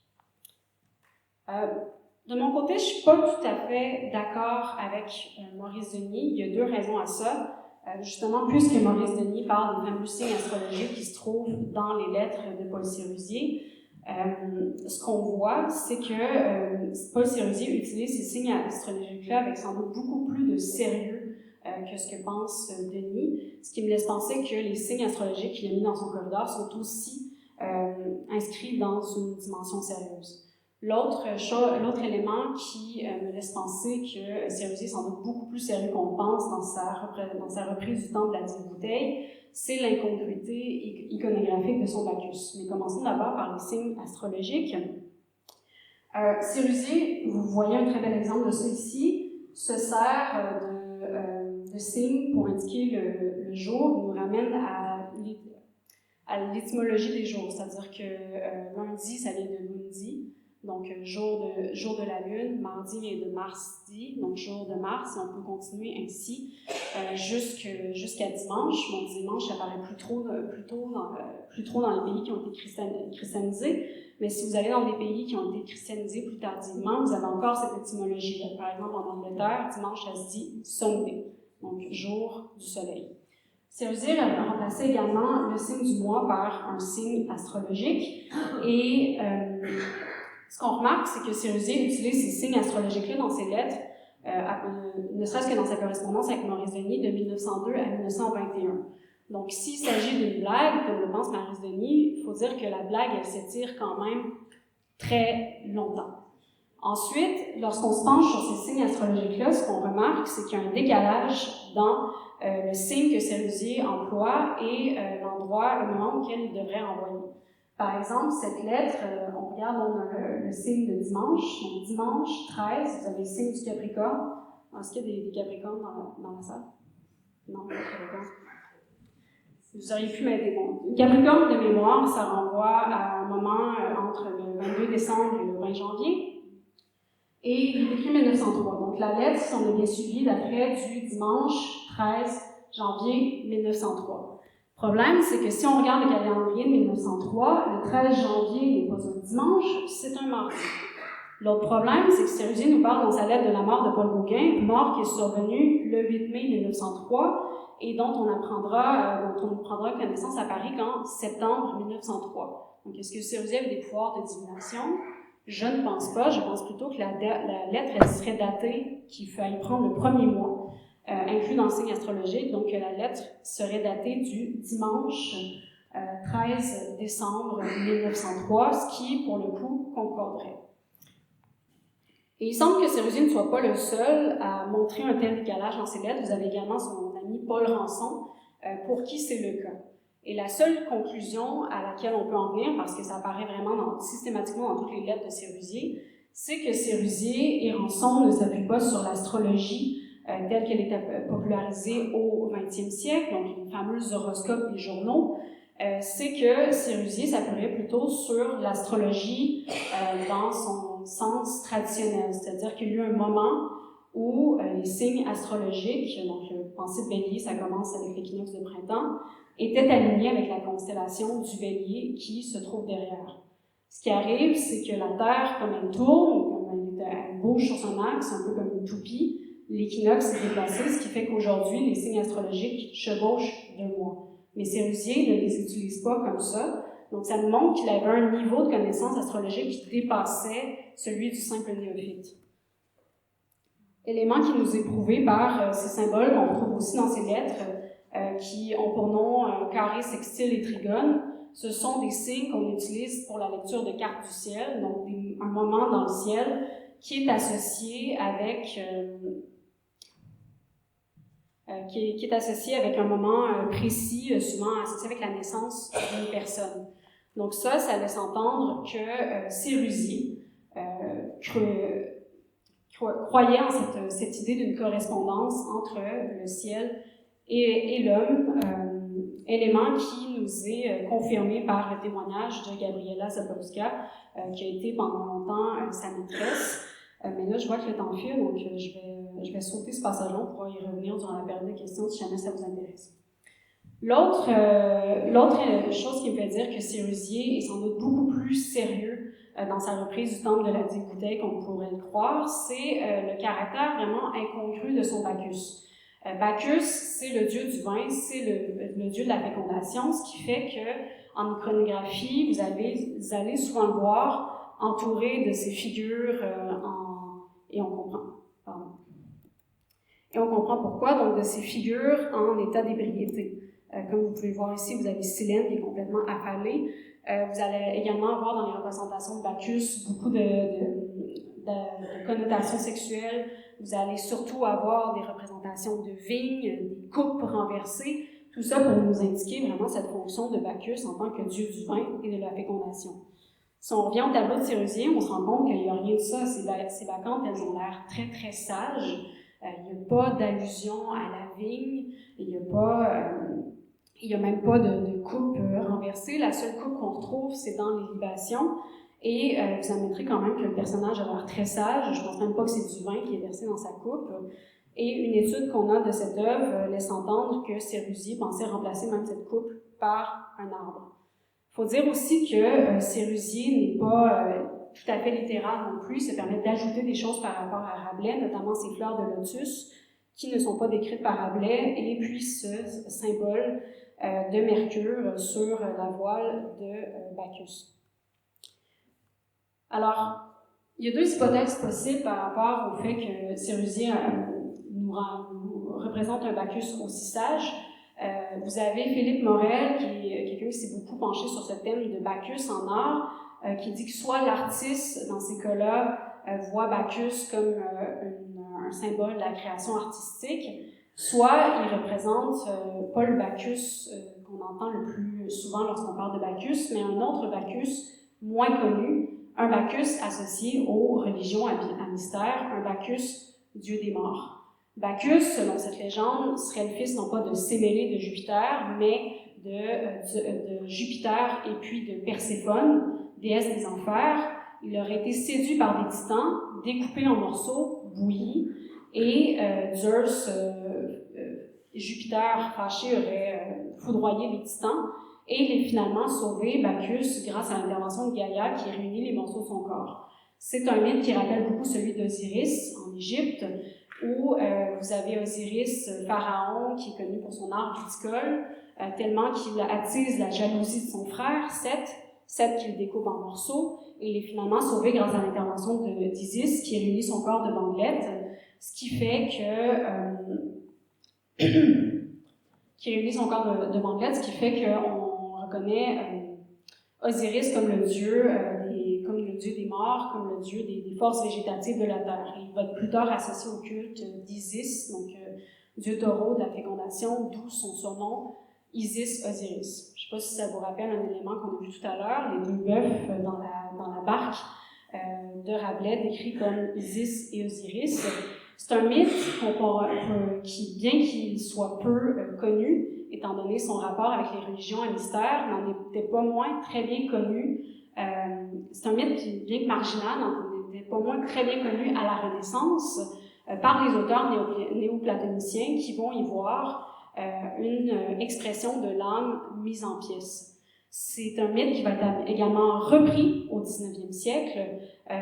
De mon côté, je ne suis pas tout à fait d'accord avec Maurice Denis. Il y a deux raisons à ça. Justement, puisque Maurice Denis parle des fameux signes astrologiques qui se trouvent dans les lettres de Paul Sérusier, ce qu'on voit, c'est que Paul Sérusier utilise ces signes astrologiques-là avec sans doute beaucoup plus de sérieux que ce que pense Denis, ce qui me laisse penser que les signes astrologiques qu'il a mis dans son corridor sont aussi inscrits dans une dimension sérieuse. L'autre élément qui me laisse penser que Sérusier est sans doute beaucoup plus sérieux qu'on pense dans sa reprise du temple de la Dix-Bouteilles, c'est l'incongruité iconographique de son Bacchus. Mais commençons d'abord par les signes astrologiques. Sérusier, vous voyez un très bel exemple de ça ici, se sert de signes pour indiquer le jour. Il nous ramène à l'étymologie des jours, c'est-à-dire que lundi, ça vient de lundi. Donc, jour de la Lune, mardi vient de Marsdi, donc jour de Mars, et on peut continuer ainsi jusqu'à dimanche. Bon, dimanche apparaît plus trop dans les pays qui ont été christianisés, mais si vous allez dans des pays qui ont été christianisés plus tardivement, vous avez encore cette étymologie. Par exemple, en Angleterre, dimanche, ça se dit Sunday, donc jour du soleil. Sérusier a remplacé également le signe du mois par un signe astrologique, et ce qu'on remarque, c'est que Sérusier utilise ces signes astrologiques-là dans ses lettres, ne serait-ce que dans sa correspondance avec Maurice Denis de 1902 à 1921. Donc, s'il s'agit d'une blague, comme le pense Maurice Denis, il faut dire que la blague, elle s'étire quand même très longtemps. Ensuite, lorsqu'on se penche sur ces signes astrologiques-là, ce qu'on remarque, c'est qu'il y a un décalage dans le signe que Sérusier emploie et le moment auquel il devrait envoyer. Par exemple, cette lettre, on regarde, on a le signe de dimanche. Donc, dimanche 13, vous avez le signe du Capricorne. Est-ce qu'il y a des Capricornes dans la salle? Non, pas de Capricorne. Vous auriez pu m'aider. Bon, Capricorne, de mémoire, ça renvoie à un moment entre le 22 décembre et le 20 janvier. Et il est écrit 1903. Donc, la lettre, si on a bien suivi, d'après du dimanche 13 janvier 1903. Le problème, c'est que si on regarde le calendrier de 1903, le 13 janvier n'est pas un dimanche, c'est un mardi. L'autre problème, c'est que Sérusier nous parle dans sa lettre de la mort de Paul Gauguin, mort qui est survenue le 8 mai 1903 et dont on prendra connaissance à Paris qu'en septembre 1903. Donc, est-ce que Sérusier avait des pouvoirs de divination? Je ne pense pas. Je pense plutôt que la lettre, elle serait datée, qu'il fallait prendre le premier mois. Inclus dans le signe astrologique, donc la lettre serait datée du dimanche 13 décembre 1903, ce qui, pour le coup, concorderait. Et il semble que Sérusier ne soit pas le seul à montrer un tel décalage dans ses lettres. Vous avez également son ami Paul Rançon, pour qui c'est le cas. Et la seule conclusion à laquelle on peut en venir, parce que ça apparaît vraiment systématiquement dans toutes les lettres de Sérusier, c'est que Sérusier et Rançon ne s'appuient pas sur l'astrologie telle qu'elle était popularisée au XXe siècle, donc les fameux horoscopes des journaux, c'est que Sérusier s'appuierait plutôt sur l'astrologie dans sens traditionnel, c'est-à-dire qu'il y a eu un moment où les signes astrologiques, donc pensée de Bélier, ça commence avec l'équinoxe de printemps, étaient alignés avec la constellation du Bélier qui se trouve derrière. Ce qui arrive, c'est que la Terre, comme elle tourne, comme elle bouge sur son axe, un peu comme une toupie, l'équinoxe est déplacé, ce qui fait qu'aujourd'hui, les signes astrologiques chevauchent 2 mois. Mais Sérusier ne les utilise pas comme ça, donc ça nous montre qu'il avait un niveau de connaissance astrologique qui dépassait celui du simple néophyte. Élément qui nous est prouvé par ces symboles qu'on retrouve aussi dans ces lettres, qui ont pour nom carré, sextile et trigone. Ce sont des signes qu'on utilise pour la lecture de cartes du ciel, donc un moment dans le ciel qui est associé avec un moment précis, souvent associé avec la naissance d'une personne. Donc ça laisse entendre que Sérusier croyait en cette idée d'une correspondance entre le ciel et l'homme, élément qui nous est confirmé par le témoignage de Gabriela Zaborska, qui a été pendant longtemps sa maîtresse. Mais là, je vois que le temps file, donc je vais sauter ce passage-là pour y revenir durant la période de questions si jamais ça vous intéresse. L'autre chose qui me fait dire que Sérusier est sans doute beaucoup plus sérieux dans sa reprise du temple de la Bouteille qu'on pourrait le croire, c'est le caractère vraiment incongru de son Bacchus. Bacchus, c'est le dieu du vin, c'est le dieu de la fécondation, ce qui fait que en iconographie, vous allez souvent le voir entouré de ces figures et on comprend pourquoi, donc de ces figures en état d'ébriété. Comme vous pouvez le voir ici, vous avez Silène qui est complètement affalée. Vous allez également avoir dans les représentations de Bacchus beaucoup de connotations sexuelles. Vous allez surtout avoir des représentations de vignes, des coupes renversées, tout ça pour nous indiquer vraiment cette fonction de Bacchus en tant que dieu du vin et de la fécondation. Si on revient au tableau de Sérusier, on se rend compte qu'il n'y a rien de ça. Ces bacchantes, elles ont l'air très très sages. Il n'y a pas d'allusion à la vigne, il n'y a même pas de coupe renversée. La seule coupe qu'on retrouve, c'est dans les libations. Et vous admettrez quand même que le personnage a l'air très sage. Je ne pense même pas que c'est du vin qui est versé dans sa coupe. Et une étude qu'on a de cette œuvre laisse entendre que Sérusier pensait remplacer même cette coupe par un arbre. Il faut dire aussi que Sérusier n'est pas tout à fait littéral non plus. Il se permet d'ajouter des choses par rapport à Rabelais, notamment ces fleurs de lotus qui ne sont pas décrites par Rabelais, et puis ce symbole de Mercure sur la voile de Bacchus. Alors, il y a 2 hypothèses possibles par rapport au fait que Sérusier nous représente un Bacchus aussi sage. Vous avez Philippe Morel, qui est quelqu'un qui s'est beaucoup penché sur ce thème de Bacchus en art, qui dit que soit l'artiste, dans ces cas-là, voit Bacchus comme un symbole de la création artistique, soit il représente pas le Bacchus qu'on entend le plus souvent lorsqu'on parle de Bacchus, mais un autre Bacchus moins connu, un Bacchus associé aux religions à mystère, un Bacchus, dieu des morts. Bacchus, selon cette légende, serait le fils non pas de Sémélé de Jupiter, mais de Jupiter et puis de Perséphone, déesse des enfers. Il aurait été séduit par des titans, découpé en morceaux, bouillis, et Zeus, Jupiter fâché, aurait foudroyé les titans, et il est finalement sauvé, Bacchus, grâce à l'intervention de Gaïa qui réunit les morceaux de son corps. C'est un mythe qui rappelle beaucoup celui d'Osiris en Égypte, où vous avez Osiris, pharaon, qui est connu pour son art viticole, tellement qu'il attise la jalousie de son frère, Seth qu'il découpe en morceaux, et il est finalement sauvé grâce à l'intervention d'Isis, qui réunit son corps de bandelettes, ce qui fait qu'on reconnaît Osiris comme le dieu des morts, comme le dieu des forces végétatives de la terre. Il va être plus tard associé au culte d'Isis, donc dieu taureau de la fécondation, d'où son surnom Isis-Osiris. Je ne sais pas si ça vous rappelle un élément qu'on a vu tout à l'heure, les 2 bœufs dans la barque de Rabelais, décrits comme Isis et Osiris. C'est un mythe qui, bien qu'il soit peu connu, étant donné son rapport avec les religions à mystère, n'en était pas moins très bien connu. C'est un mythe qui, bien que marginal, n'était pas moins très bien connu à la Renaissance par les auteurs néoplatoniciens qui vont y voir une expression de l'âme mise en pièces. C'est un mythe qui va être également repris au 19e siècle,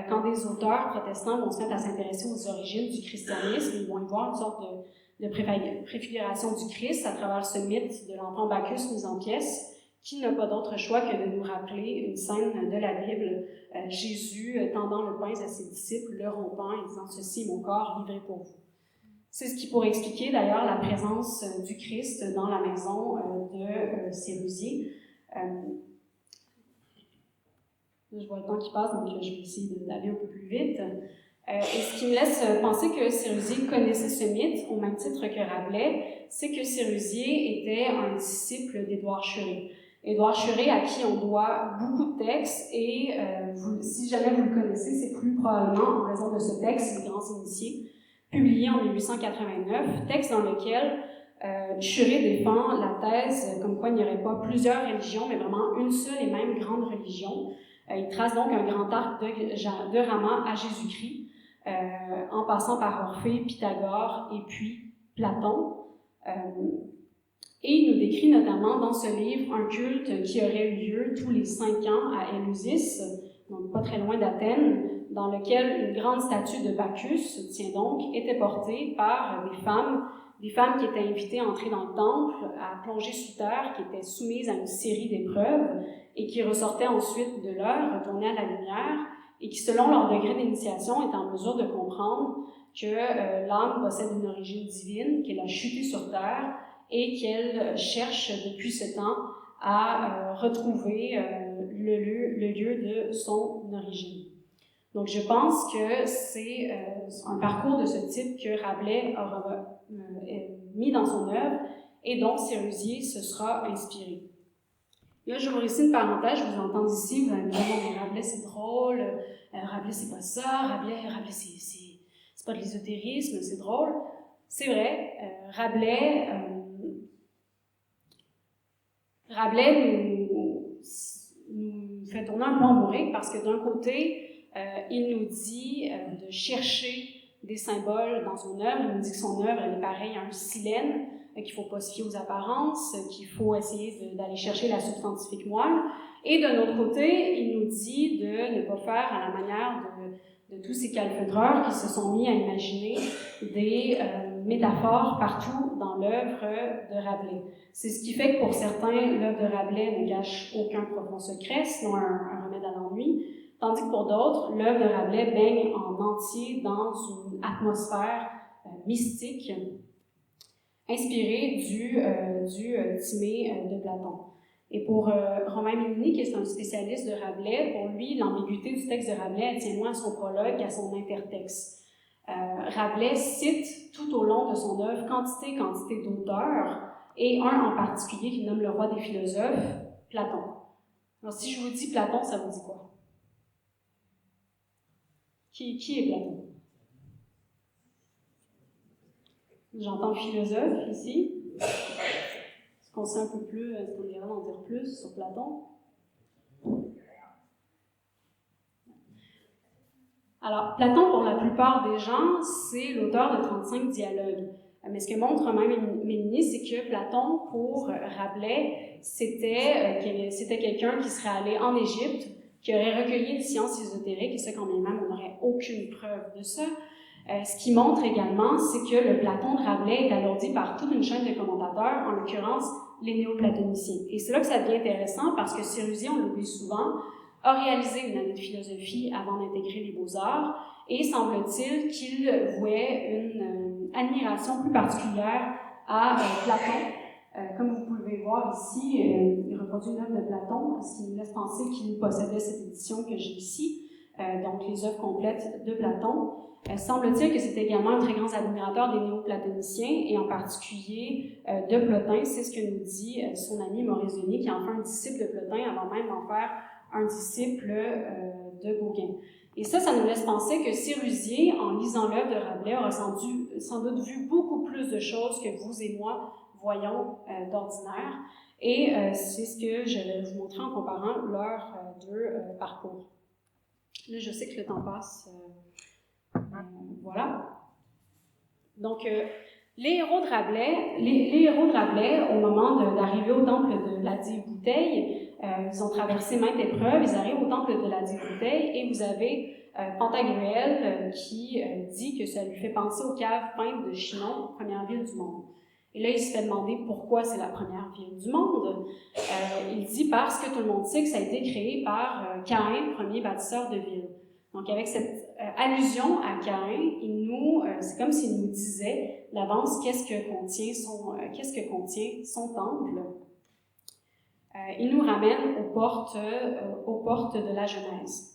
quand des auteurs protestants vont se mettre à s'intéresser aux origines du christianisme. Ils vont y voir une sorte de préfiguration du Christ à travers ce mythe de l'enfant Bacchus mis en pièces, qui n'a pas d'autre choix que de nous rappeler une scène de la Bible, Jésus tendant le pain à ses disciples, le rompant et disant « Ceci est mon corps livré pour vous ». C'est ce qui pourrait expliquer d'ailleurs la présence du Christ dans la maison de Sérusier. Je vois le temps qui passe, donc je vais essayer d'aller un peu plus vite. Et ce qui me laisse penser que Sérusier connaissait ce mythe, au même titre que Rabelais, c'est que Sérusier était un disciple d'Édouard Schuré. Édouard Schuré, à qui on doit beaucoup de textes, et si jamais vous le connaissez, c'est plus probablement en raison de ce texte, Les Grands Initiés, publié en 1889, texte dans lequel Schuré défend la thèse comme quoi il n'y aurait pas plusieurs religions, mais vraiment une seule et même grande religion. Il trace donc un grand arc de Rama à Jésus-Christ, en passant par Orphée, Pythagore et puis Platon. Et il nous décrit notamment dans ce livre un culte qui aurait eu lieu tous les 5 ans à Éleusis, donc pas très loin d'Athènes, dans lequel une grande statue de Bacchus, tiens donc, était portée par des femmes qui étaient invitées à entrer dans le temple, à plonger sous terre, qui étaient soumises à une série d'épreuves et qui ressortaient ensuite de l'heure, retournaient à la lumière, et qui, selon leur degré d'initiation, étaient en mesure de comprendre que l'âme possède une origine divine, qu'elle a chuté sur terre et qu'elle cherche depuis ce temps à retrouver le lieu de son origine. Donc, je pense que c'est un parcours de ce type que Rabelais aura mis dans son œuvre et dont Sérusier se sera inspiré. Là, je vous ici une parenthèse, je vous entends ici, vous allez me dire, bon, mais Rabelais c'est drôle, Rabelais c'est pas ça, Rabelais c'est pas de l'ésotérisme, c'est drôle. C'est vrai, Rabelais nous fait tourner un peu en bourrique parce que d'un côté, il nous dit de chercher des symboles dans son œuvre. Il nous dit que son œuvre elle est pareille à un silène, qu'il ne faut pas se fier aux apparences, qu'il faut essayer d'aller chercher la substantifique moelle. Et d'un autre côté, il nous dit de ne pas faire à la manière de tous ces calfeutreurs qui se sont mis à imaginer des métaphores partout dans l'œuvre de Rabelais. C'est ce qui fait que pour certains, l'œuvre de Rabelais ne cache aucun profond secret, sinon un remède à l'ennui, tandis que pour d'autres, l'œuvre de Rabelais baigne en entier dans une atmosphère mystique inspirée du Timée de Platon. Et pour Romain Ménini, qui est un spécialiste de Rabelais, pour lui, l'ambiguïté du texte de Rabelais elle tient moins à son prologue qu'à son intertexte. Rabelais cite tout au long de son œuvre quantité d'auteurs, et un en particulier qui nomme le roi des philosophes, Platon. Alors si je vous dis Platon, ça vous dit quoi? Qui est Platon? J'entends philosophe ici. Est-ce qu'on sait un peu plus, est-ce qu'on irait en dire plus sur Platon? Alors, Platon, pour la plupart des gens, c'est l'auteur de 35 dialogues. Mais ce que montre Romain Ménini, c'est que Platon, pour Rabelais, c'était quelqu'un qui serait allé en Égypte, qui aurait recueilli des sciences ésotériques, et ça, quand même, on n'aurait aucune preuve de ça. Ce qui montre également, c'est que le Platon de Rabelais est alourdi par toute une chaîne de commentateurs, en l'occurrence les néoplatoniciens. Et c'est là que ça devient intéressant, parce que Sérusier, on l'oublie souvent, a réalisé une année de philosophie avant d'intégrer les beaux-arts, et semble-t-il qu'il vouait une admiration plus particulière à Platon. Comme vous pouvez voir ici, il reproduit une œuvre de Platon, ce qui nous laisse penser qu'il possédait cette édition que j'ai ici, donc les œuvres complètes de Platon. Semble-t-il que c'était également un très grand admirateur des néoplatoniciens, et en particulier de Plotin. C'est ce que nous dit son ami Maurice Denis, qui en fait un disciple de Plotin avant même d'en faire un disciple de Gauguin. Et ça nous laisse penser que Sérusier, en lisant l'œuvre de Rabelais, aura sans doute vu beaucoup plus de choses que vous et moi voyons d'ordinaire. Et c'est ce que je vais vous montrer en comparant leurs deux parcours. Là, je sais que le temps passe. Voilà. Donc, les héros de Rabelais, au moment d'arriver au temple de la Dive-Bouteille, ils ont traversé maintes épreuves, ils arrivent au temple de la Dive-Bouteille et vous avez Pantagruel qui dit que ça lui fait penser aux caves peintes de Chinon, première ville du monde. Et là, il se fait demander pourquoi c'est la première ville du monde. Il dit parce que tout le monde sait que ça a été créé par Caïn, premier bâtisseur de ville. Donc, avec cette allusion à Caïn, c'est comme s'il nous disait d'avance qu'est-ce que contient son temple. Il nous ramène aux portes de la Genèse.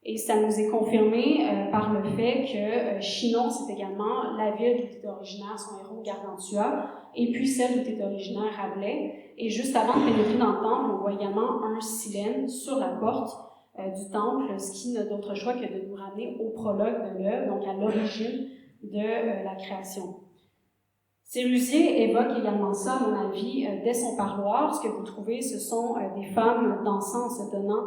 Et ça nous est confirmé par le fait que Chinon, c'est également la ville d'où est originaire son héros Gargantua, et puis celle d'où est originaire Rabelais. Et juste avant de pénétrer dans le temple, on voit également un silène sur la porte du temple, ce qui n'a d'autre choix que de nous ramener au prologue de l'œuvre, donc à l'origine de la création. Sérusier évoque également ça, à mon avis, dès son parloir. Ce que vous trouvez, ce sont des femmes dansant en se tenant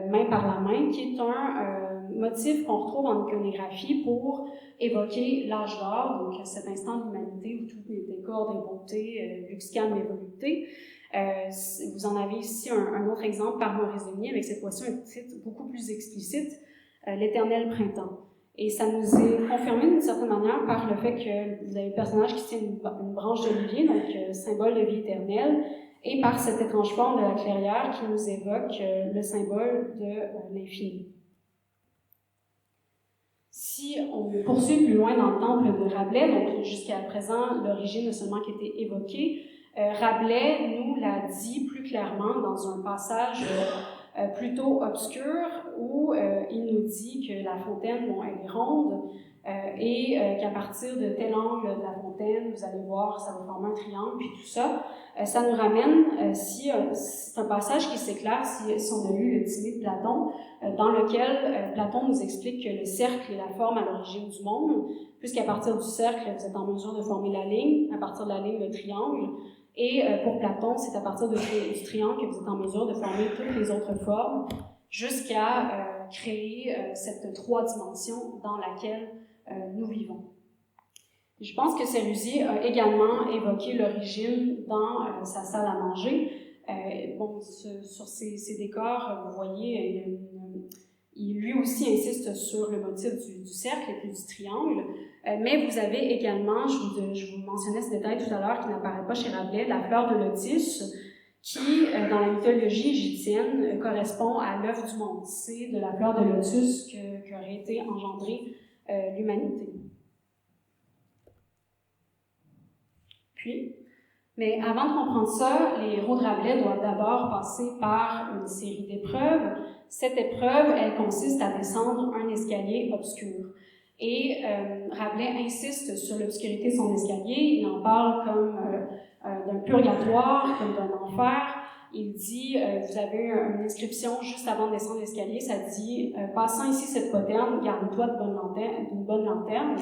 main par la main, qui est un motif qu'on retrouve en iconographie pour évoquer l'âge d'or, donc cet instant de l'humanité où tout est décor des beautés, luxe, calme et volupté. Vous en avez ici un autre exemple par Maurice Denis, avec cette fois-ci un titre beaucoup plus explicite, L'éternel printemps. Et ça nous est confirmé d'une certaine manière par le fait que vous avez le personnage qui tient une branche d'olivier, donc symbole de vie éternelle, et par cette étrange forme de la clairière qui nous évoque le symbole de l'infini. Si on poursuit plus loin dans le temple de Rabelais, donc jusqu'à présent, l'origine a seulement été évoquée, Rabelais nous l'a dit plus clairement dans un passage plutôt obscur où il nous dit que la fontaine, bon, elle est ronde et qu'à partir de tel angle de la fontaine, vous allez voir, ça va former un triangle, puis tout ça. Ça nous ramène, c'est un passage qui s'éclaire si on a lu le Timée de Platon, dans lequel Platon nous explique que le cercle est la forme à l'origine du monde, puisqu'à partir du cercle, vous êtes en mesure de former la ligne, à partir de la ligne, le triangle. Et pour Platon, c'est à partir du triangle que vous êtes en mesure de former toutes les autres formes jusqu'à créer cette 3 dimensions dans laquelle nous vivons. Je pense que Sérusier a également évoqué l'origine dans sa salle à manger. Sur ces décors, vous voyez, il lui aussi insiste sur le motif du cercle et puis du triangle. Mais vous avez également, je vous mentionnais ce détail tout à l'heure qui n'apparaît pas chez Rabelais, la fleur de lotus qui, dans la mythologie égyptienne, correspond à l'œuf du monde. C'est de la fleur de lotus qu'aurait été engendrée l'humanité. Mais avant de comprendre ça, les héros de Rabelais doivent d'abord passer par une série d'épreuves. Cette épreuve, elle consiste à descendre un escalier obscur. Et Rabelais insiste sur l'obscurité de son escalier. Il en parle comme d'un purgatoire, comme d'un enfer. Il dit, vous avez une inscription juste avant de descendre l'escalier, ça dit « Passant ici cette poterne, garde-toi d'une bonne lanterne ».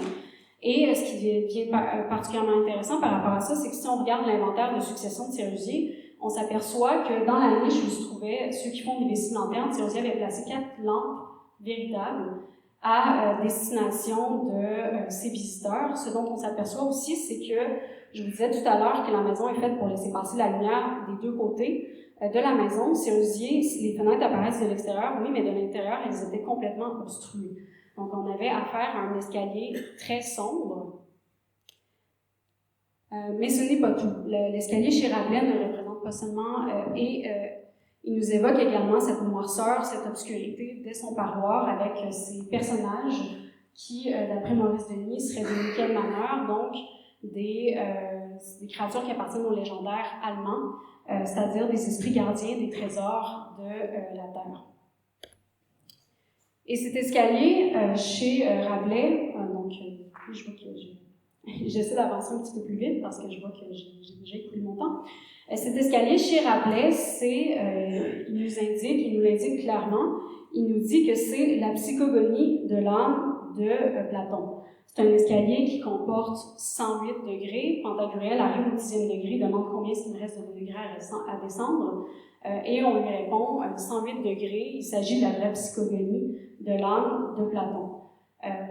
Et ce qui devient particulièrement intéressant par rapport à ça, c'est que si on regarde l'inventaire de succession de Sérusier, on s'aperçoit que dans la niche où se trouvaient ceux qui font des vessies lanternes, Sérusier avait placé 4 lampes véritables à destination de ses visiteurs. Ce dont on s'aperçoit aussi, c'est que, je vous disais tout à l'heure que la maison est faite pour laisser passer la lumière des deux côtés de la maison. Sérusier, les fenêtres apparaissent de l'extérieur, oui, mais de l'intérieur, elles étaient complètement obstruées. Donc, on avait affaire à un escalier très sombre. Mais ce n'est pas tout. L'escalier chez Rabelais ne représente pas seulement... il nous évoque également cette noirceur, cette obscurité dès son parloir avec ces personnages qui, d'après Maurice Denis, seraient de Michael Manner, donc des créatures qui appartiennent aux légendaires allemands, c'est-à-dire des esprits gardiens des trésors de la Terre. Et cet escalier, chez Rabelais, donc je vois que j'essaie d'avancer un petit peu plus vite parce que je vois que j'ai déjà écoulé mon temps. Cet escalier chez Rabelais, il nous l'indique clairement, il nous dit que c'est la psychogonie de l'âme de Platon. C'est un escalier qui comporte 108 degrés. Pantagruel arrive au 10e degré, demande combien est-ce qu'il me reste de degrés à descendre. Et on lui répond 108 degrés, il s'agit de la vraie psychogonie de l'âme de Platon.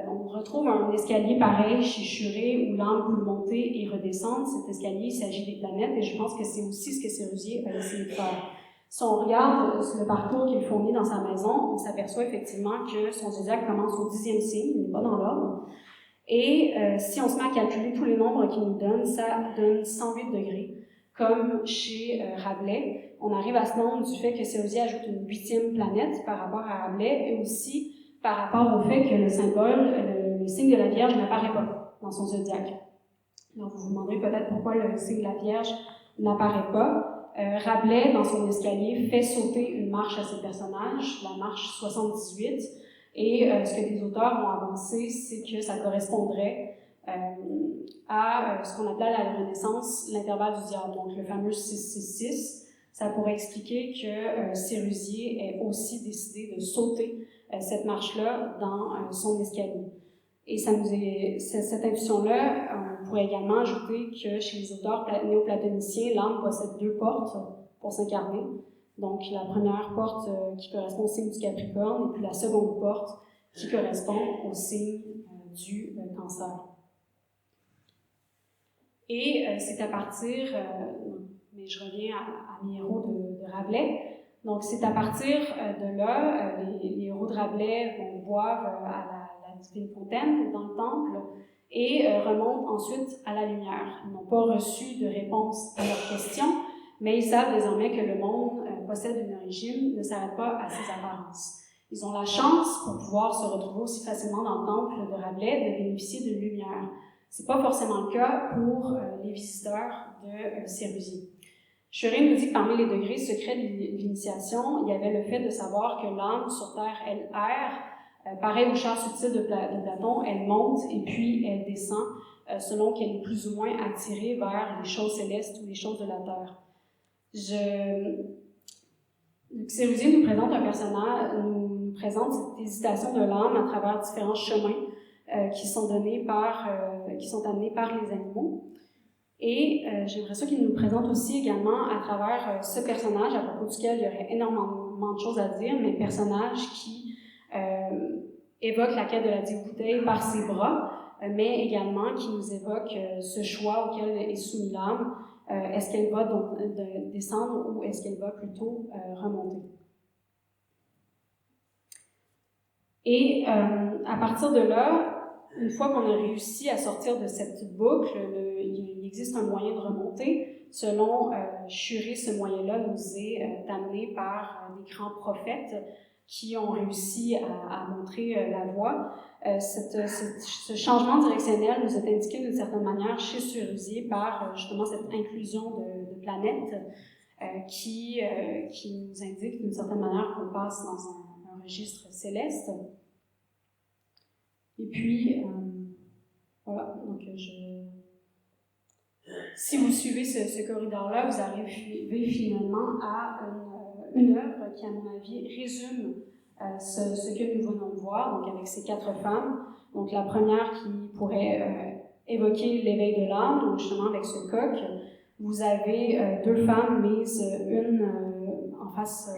On retrouve un escalier pareil chez Churet où l'âme peut monter et redescendre. Cet escalier, il s'agit des planètes et je pense que c'est aussi ce que Sérusier a essayé de faire. Si on regarde le parcours qu'il fournit dans sa maison, on s'aperçoit effectivement que son zodiaque commence au 10e signe, il n'est pas dans l'ordre. Et si on se met à calculer tous les nombres qu'il nous donne, ça donne 108 degrés. Comme chez Rabelais, on arrive à ce nombre du fait que Sérusier ajoute une 8e planète par rapport à Rabelais et aussi par rapport au fait que le symbole, le signe de la Vierge n'apparaît pas dans son zodiaque. Donc vous vous demanderez peut-être pourquoi le signe de la Vierge n'apparaît pas. Rabelais, dans son escalier, fait sauter une marche à ses personnages, la marche 78, et ce que des auteurs ont avancé, c'est que ça correspondrait à ce qu'on appelait à la Renaissance l'intervalle du diable, donc le fameux 666. Ça pourrait expliquer que Sérusier ait aussi décidé de sauter cette marche-là dans son escalier. Et cette intuition-là, on pourrait également ajouter que chez les auteurs néoplatoniciens, l'âme possède 2 portes pour s'incarner. Donc la première porte qui correspond au signe du Capricorne et puis la seconde porte qui correspond au signe du Cancer. Et c'est à partir, mais je reviens à mes héros de Rabelais, donc c'est à partir de là, les héros de Rabelais boivent à la divine fontaine dans le temple et remontent ensuite à la lumière. Ils n'ont pas reçu de réponse à leurs questions, mais ils savent désormais que le monde possède une origine, ne s'arrête pas à ses apparences. Ils ont la chance, pour pouvoir se retrouver aussi facilement dans le temple de Rabelais, de bénéficier de lumière. C'est pas forcément le cas pour les visiteurs de Sérusier. Churet nous dit que parmi les degrés secrets de l'initiation, il y avait le fait de savoir que l'âme sur Terre, elle erre, pareil au char subtil de Platon, elle monte et puis elle descend, selon qu'elle est plus ou moins attirée vers les choses célestes ou les choses de la Terre. Sérusier nous présente un personnage, nous présente cette hésitation de l'âme à travers différents chemins qui sont amenés par les animaux. Et j'aimerais ça qu'il nous présente aussi également à travers ce personnage à propos duquel il y aurait énormément de choses à dire, mais un personnage qui évoque la quête de la dix bouteilles par ses bras, mais également qui nous évoque ce choix auquel est soumis l'âme. Est-ce qu'elle va donc descendre ou est-ce qu'elle va plutôt remonter? Et à partir de là, une fois qu'on a réussi à sortir de cette boucle, il existe un moyen de remonter. Selon Churet, ce moyen-là nous est amené par des grands prophètes qui ont réussi à montrer la voie. Ce changement directionnel nous est indiqué d'une certaine manière chez Sérusier par justement cette inclusion de planètes qui nous indique d'une certaine manière qu'on passe dans un registre céleste. Et puis, voilà, donc si vous suivez ce corridor-là, vous arrivez finalement à une œuvre qui, à mon avis, résume ce que nous venons de voir, donc avec ces 4 femmes. Donc la première qui pourrait évoquer l'éveil de l'âme, donc justement avec ce coq. Vous avez 2 femmes mises une en face,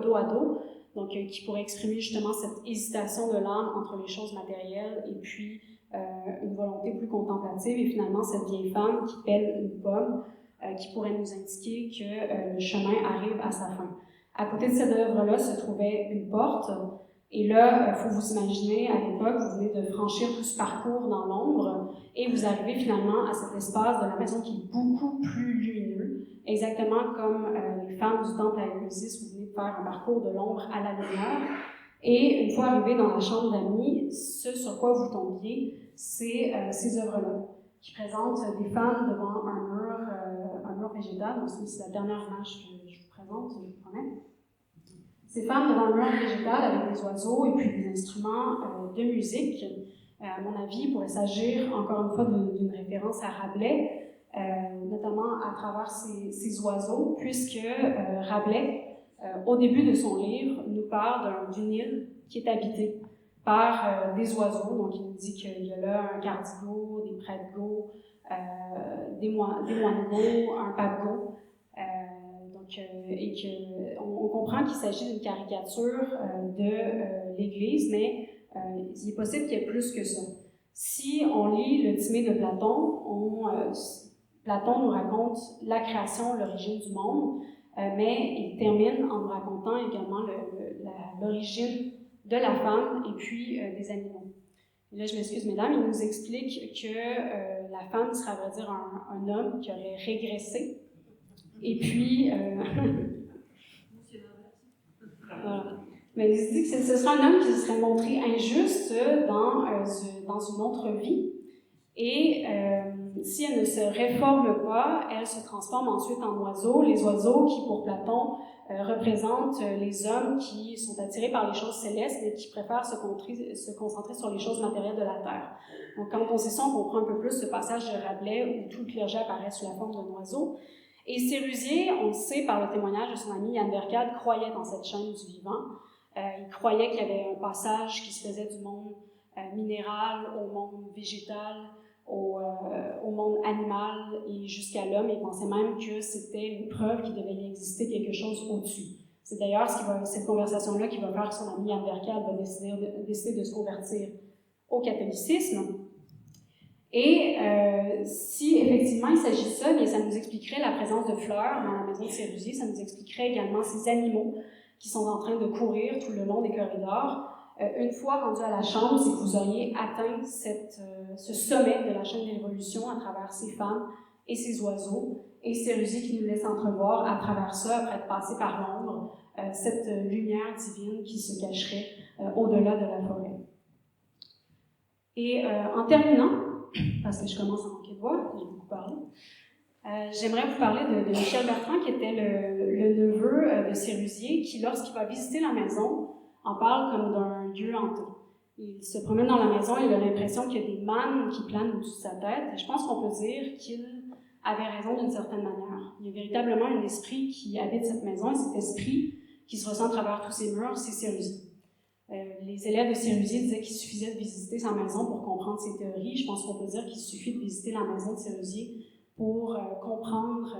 dos à dos, donc qui pourrait exprimer justement cette hésitation de l'âme entre les choses matérielles et puis une volonté plus contemplative, et finalement cette vieille femme qui pèle une pomme, qui pourrait nous indiquer que le chemin arrive à sa fin. À côté de cette œuvre-là se trouvait une porte, et là, il faut vous imaginer, à l'époque, vous venez de franchir tout ce parcours dans l'ombre, et vous arrivez finalement à cet espace de la maison qui est beaucoup plus lumineux, exactement comme les femmes du temple à Eleusis, vous venez de faire un parcours de l'ombre à la lumière. Et une fois arrivé dans la chambre d'amis, ce sur quoi vous tombiez, c'est ces œuvres-là, qui présentent des femmes devant un mur végétal. Donc c'est la dernière image que je vous présente, je vous promets. Ces femmes devant un mur végétal avec des oiseaux et puis des instruments de musique. À mon avis, il pourrait s'agir encore une fois d'une référence à Rabelais, notamment à travers ces oiseaux, puisque Rabelais, au début de son livre, nous parle d'une île qui est habitée par des oiseaux. Donc, il nous dit qu'il y a là un cardigo, des prêtres-go, des moines-go, un pape-go. Et qu'on comprend qu'il s'agit d'une caricature de l'Église, mais il est possible qu'il y ait plus que ça. Si on lit le Timée de Platon, Platon nous raconte la création, l'origine du monde, mais il termine en nous racontant également l'origine de la femme et puis des animaux. Et là, je m'excuse, mesdames, il nous explique que la femme serait, à vrai dire, un homme qui aurait régressé. Et puis, voilà. Mais il dit que ce serait un homme qui se serait montré injuste dans une autre vie. Et si elle ne se réforme pas, elle se transforme ensuite en oiseau. Les oiseaux qui, pour Platon, représentent les hommes qui sont attirés par les choses célestes et qui préfèrent se concentrer sur les choses matérielles de la terre. Donc, quand on sait ça, on comprend un peu plus ce passage de Rabelais où tout le clergé apparaît sous la forme d'un oiseau. Et Sérusier, on le sait par le témoignage de son ami Yann Verkade, croyait dans cette chaîne du vivant. Il croyait qu'il y avait un passage qui se faisait du monde minéral au monde végétal, au monde animal et jusqu'à l'homme. Il pensait même que c'était une preuve qu'il devait y exister quelque chose au-dessus. C'est d'ailleurs cette conversation-là qui va faire que son ami Yann Verkade va décider de se convertir au catholicisme. Et si effectivement il s'agit de ça, bien, ça nous expliquerait la présence de fleurs dans la maison de Sérusier, ça nous expliquerait également ces animaux qui sont en train de courir tout le long des corridors. Une fois rendu à la chambre, c'est que vous auriez atteint ce sommet de la chaîne de l'évolution à travers ces femmes et ces oiseaux, et Sérusier qui nous laisse entrevoir à travers ça, après être passé par l'ombre, cette lumière divine qui se cacherait au-delà de la forêt. Et en terminant, parce que je commence à manquer de voix, j'ai beaucoup parlé. J'aimerais vous parler de Michel Bertrand, qui était le neveu de Sérusier, qui, lorsqu'il va visiter la maison, en parle comme d'un lieu hanté. Il se promène dans la maison, il a l'impression qu'il y a des mannes qui planent au-dessus de sa tête, et je pense qu'on peut dire qu'il avait raison d'une certaine manière. Il y a véritablement un esprit qui habite cette maison, et cet esprit qui se ressent à travers tous ces murs, c'est Sérusier. Les élèves de Sérusier disaient qu'il suffisait de visiter sa maison pour comprendre ses théories. Je pense qu'on peut dire qu'il suffit de visiter la maison de Sérusier pour comprendre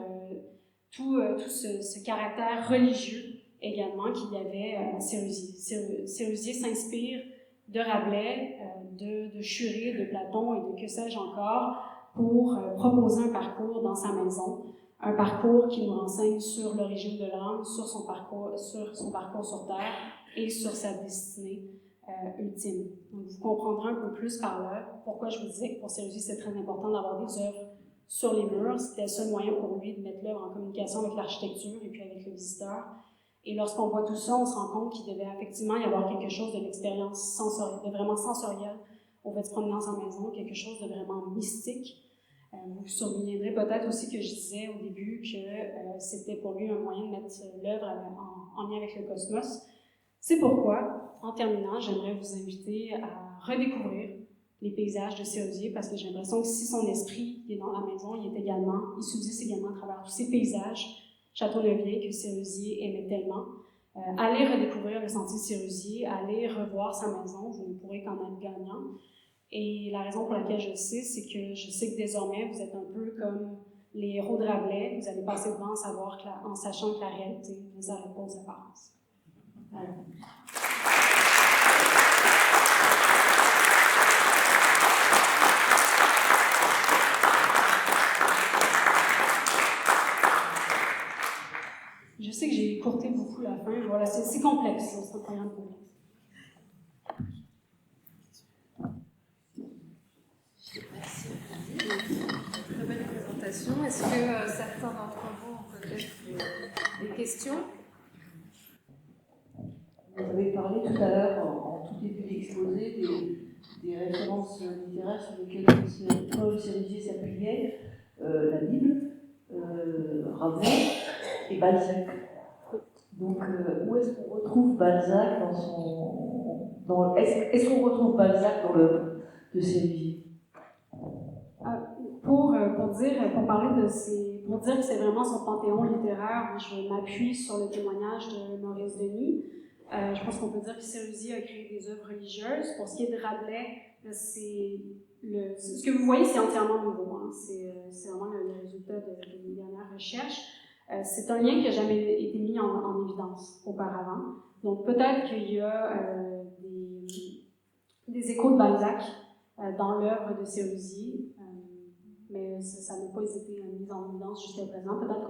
tout ce caractère religieux également qu'il y avait à Sérusier. Sérusier s'inspire de Rabelais, de Churet, de Platon et de que sais-je encore pour proposer un parcours dans sa maison, un parcours qui nous renseigne sur l'origine de l'homme, sur son parcours sur Terre et sur sa destinée ultime. Donc, vous comprendrez un peu plus par là pourquoi je vous disais que pour Sérusier, c'est très important d'avoir des œuvres sur les murs. C'était le seul moyen pour lui de mettre l'œuvre en communication avec l'architecture et puis avec le visiteur. Et lorsqu'on voit tout ça, on se rend compte qu'il devait effectivement y avoir quelque chose de l'expérience sensorielle, de vraiment sensorielle au fait de se promener dans sa maison, quelque chose de vraiment mystique. Vous vous souviendrez peut-être aussi que je disais au début que c'était pour lui un moyen de mettre l'œuvre en lien avec le cosmos. C'est pourquoi, en terminant, j'aimerais vous inviter à redécouvrir les paysages de Sérusier, parce que j'ai l'impression que si son esprit est dans la maison, il subsiste également à travers tous ces paysages châteauneviens que Sérusier aimait tellement. Allez redécouvrir le sentier Sérusier, allez revoir sa maison, vous ne pourrez qu'en être gagnant. Et la raison pour laquelle je le sais, c'est que je sais que désormais, vous êtes un peu comme les héros de Rabelais, vous allez passer devant en sachant que la réalité ne s'arrête pas aux apparences. Voilà. Je sais que j'ai écourté beaucoup la fin. Voilà, c'est complexe, c'est un programme complexe. Merci. Très belle présentation. Est-ce que certains d'entre vous ont peut-être des questions? Vous avez parlé tout à l'heure, en tout début d'exposé, des références littéraires sur lesquelles Paul Sérusier s'appuyait, la Bible, Rabelais et Balzac. Donc, où est-ce qu'on retrouve Balzac est-ce qu'on retrouve Balzac dans l'œuvre de Sérusier? Pour dire que c'est vraiment son panthéon littéraire, je m'appuie sur le témoignage de Maurice Denis. Je pense qu'on peut dire que Sérusier a créé des œuvres religieuses. Pour ce qui est de Rabelais, ce que vous voyez, c'est entièrement nouveau. Hein. C'est vraiment le résultat de mes dernières recherches. C'est un lien qui n'a jamais été mis en évidence auparavant. Donc peut-être qu'il y a des échos de Balzac dans l'œuvre de Sérusier, mais ça n'a pas été mis en évidence jusqu'à présent. Peut-être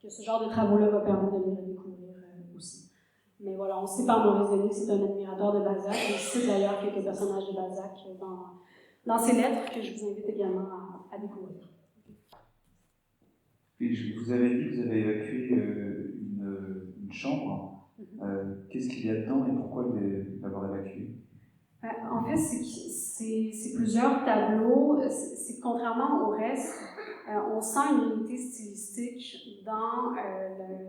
que ce genre de travaux-là va permettre de les redécouvrir aussi. Mais voilà, on sait par Maurice Denis que c'est un admirateur de Balzac. Il cite d'ailleurs quelques personnages de Balzac dans ses lettres que je vous invite également à découvrir. Et vous avez dit que vous avez évacué une chambre. Qu'est-ce qu'il y a dedans et pourquoi l'avoir évacué? En fait, c'est plusieurs tableaux. C'est contrairement au reste, on sent une unité stylistique dans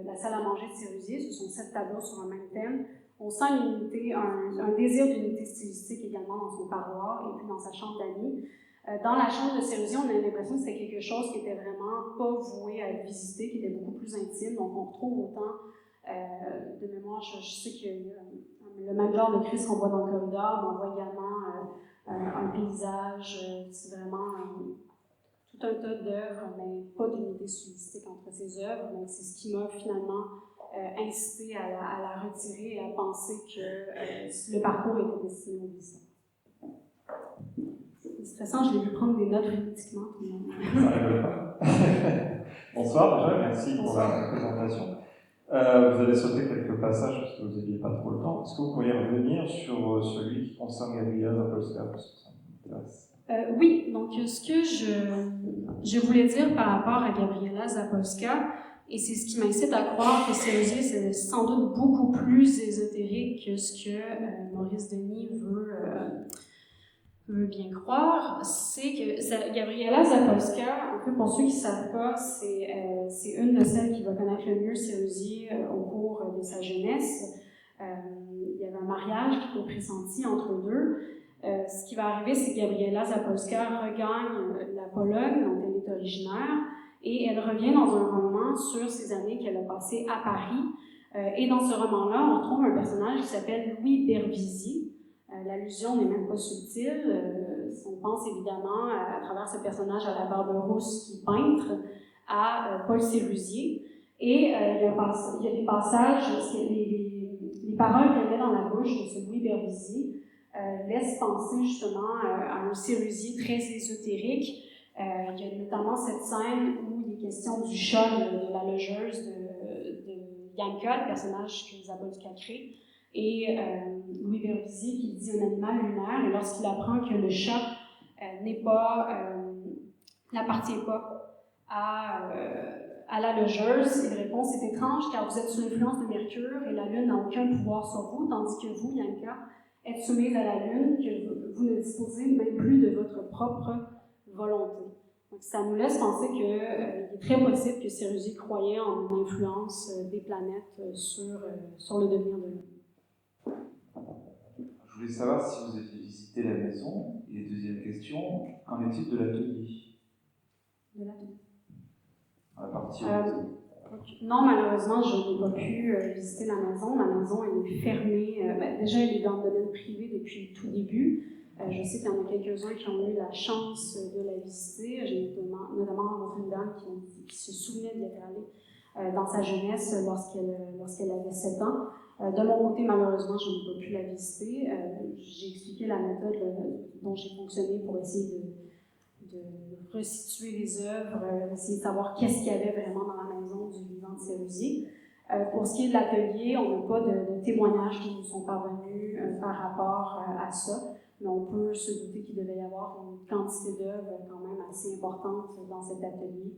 la salle à manger de Sérusier. Ce sont 7 tableaux sur un même thème. On sent une unité, un désir d'unité stylistique également dans son parloir et puis dans sa chambre d'amis. Dans la chambre de Sérusier, on a l'impression que c'était quelque chose qui était vraiment pas voué à être visité, qui était beaucoup plus intime. Donc on retrouve autant de mémoire, je sais qu'il y a le même genre de Christ qu'on voit dans le corridor, mais on voit également un paysage. C'est vraiment tout un tas d'œuvres, mais pas d'unité stylistique entre ces œuvres. Donc c'est ce qui m'a finalement incité à la retirer et à penser que le parcours était destiné aux visiteurs. C'est stressant, je l'ai vu prendre des notes frénétiquement. Bonsoir déjà, merci pour la présentation. Vous avez sauté quelques passages parce que vous n'aviez pas trop le temps. Est-ce que vous pourriez revenir sur celui qui concerne Gabriela Zapolska, parce que ça m'intéresse? Oui, donc ce que je voulais dire par rapport à Gabriela Zapolska, et c'est ce qui m'incite à croire que Sérusier, c'est sans doute beaucoup plus ésotérique que ce que Maurice Denis veut bien croire, c'est que Gabriela Zapolska, un peu pour ceux qui ne savent pas, c'est une de celles qui va connaître le mieux Sérusier au cours de sa jeunesse. Il y avait un mariage qui était pressenti entre eux deux. Ce qui va arriver, c'est que Gabriela Zapolska regagne la Pologne, dont elle est originaire, et elle revient dans un roman sur ces années qu'elle a passées à Paris. Et dans ce roman-là, on retrouve un personnage qui s'appelle Louis Berbizier. L'allusion n'est même pas subtile. On pense évidemment, à travers ce personnage à la barbe rousse qui est peintre, à Paul Sérusier. Et il y a des passages, les paroles qu'elle met dans la bouche de ce Louis Berbizier laissent penser justement à un Sérusier très ésotérique. Il y a notamment cette scène où il est question du chat de la logeuse de Yanka, le personnage que Zapolska crée. Et Louis Berbizier qui dit un animal lunaire, et lorsqu'il apprend que le chat n'appartient pas à la logeuse, il répond: c'est étrange car vous êtes sous l'influence de Mercure et la lune n'a aucun pouvoir sur vous, tandis que vous, Yanka, êtes soumise à la lune, que vous ne disposez même plus de votre propre volonté. Donc ça nous laisse penser qu'il est très possible que Sérusier croyait en une influence des planètes sur le devenir de l'homme. Je voulais savoir si vous aviez visité la maison. Et deuxième question, qu'en est-il de l'atelier? De l'atelier. À la partie non, malheureusement, je n'ai pas pu visiter la maison. Ma maison, elle est fermée. Déjà, elle est dans le domaine privé depuis le tout début. Je sais qu'il y en a quelques-uns qui ont eu la chance de la visiter. J'ai notamment rencontré une dame qui se souvenait d'y être allée dans sa jeunesse lorsqu'elle avait 7 ans. De mon côté, malheureusement, je n'ai pas pu la visiter. J'ai expliqué la méthode dont j'ai fonctionné pour essayer de resituer les œuvres, essayer de savoir qu'est-ce qu'il y avait vraiment dans la maison du vivant de Sérusier. Pour ce qui est de l'atelier, on n'a pas de témoignages qui nous sont parvenus par rapport à ça, mais on peut se douter qu'il devait y avoir une quantité d'œuvres quand même assez importante dans cet atelier,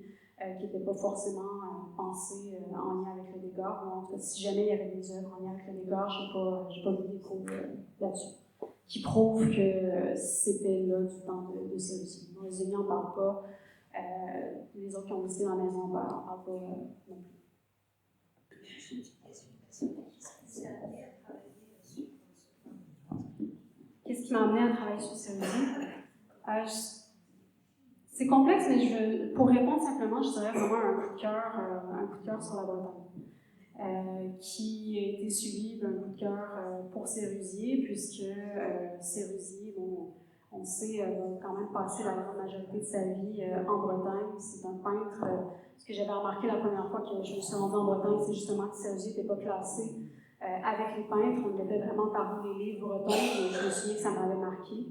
qui n'était pas forcément pensé en lien avec le décor. En tout cas, si jamais il y avait des œuvres en lien avec le décor, je n'ai pas vu d'écho là-dessus, qui prouvent que c'était là du temps de Sérusier. Les amis n'en parlent pas, les autres qui ont visité ma maison n'en parlent pas non plus. Qu'est-ce qui m'a amené à travailler sur Sérusier? C'est complexe, mais pour répondre simplement, je dirais vraiment un coup de cœur sur la Bretagne. qui a été suivi d'un coup de cœur pour Sérusier, puisque Sérusier, bon, on sait, quand même passé la grande majorité de sa vie en Bretagne. C'est un peintre. Ce que j'avais remarqué la première fois que je me suis rendue en Bretagne, c'est justement que Sérusier n'était pas classé avec les peintres. On était vraiment parmi les livres bretons, et je me souviens que ça m'avait marqué.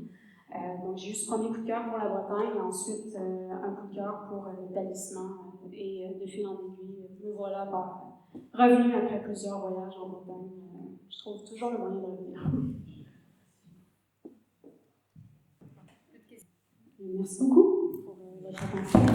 Donc j'ai eu ce premier coup de cœur pour la Bretagne, et ensuite un coup de cœur pour le talisman, et de fil en aiguille, me voilà revenu après plusieurs voyages en Bretagne. Je trouve toujours le moyen de revenir. Merci beaucoup pour votre attention.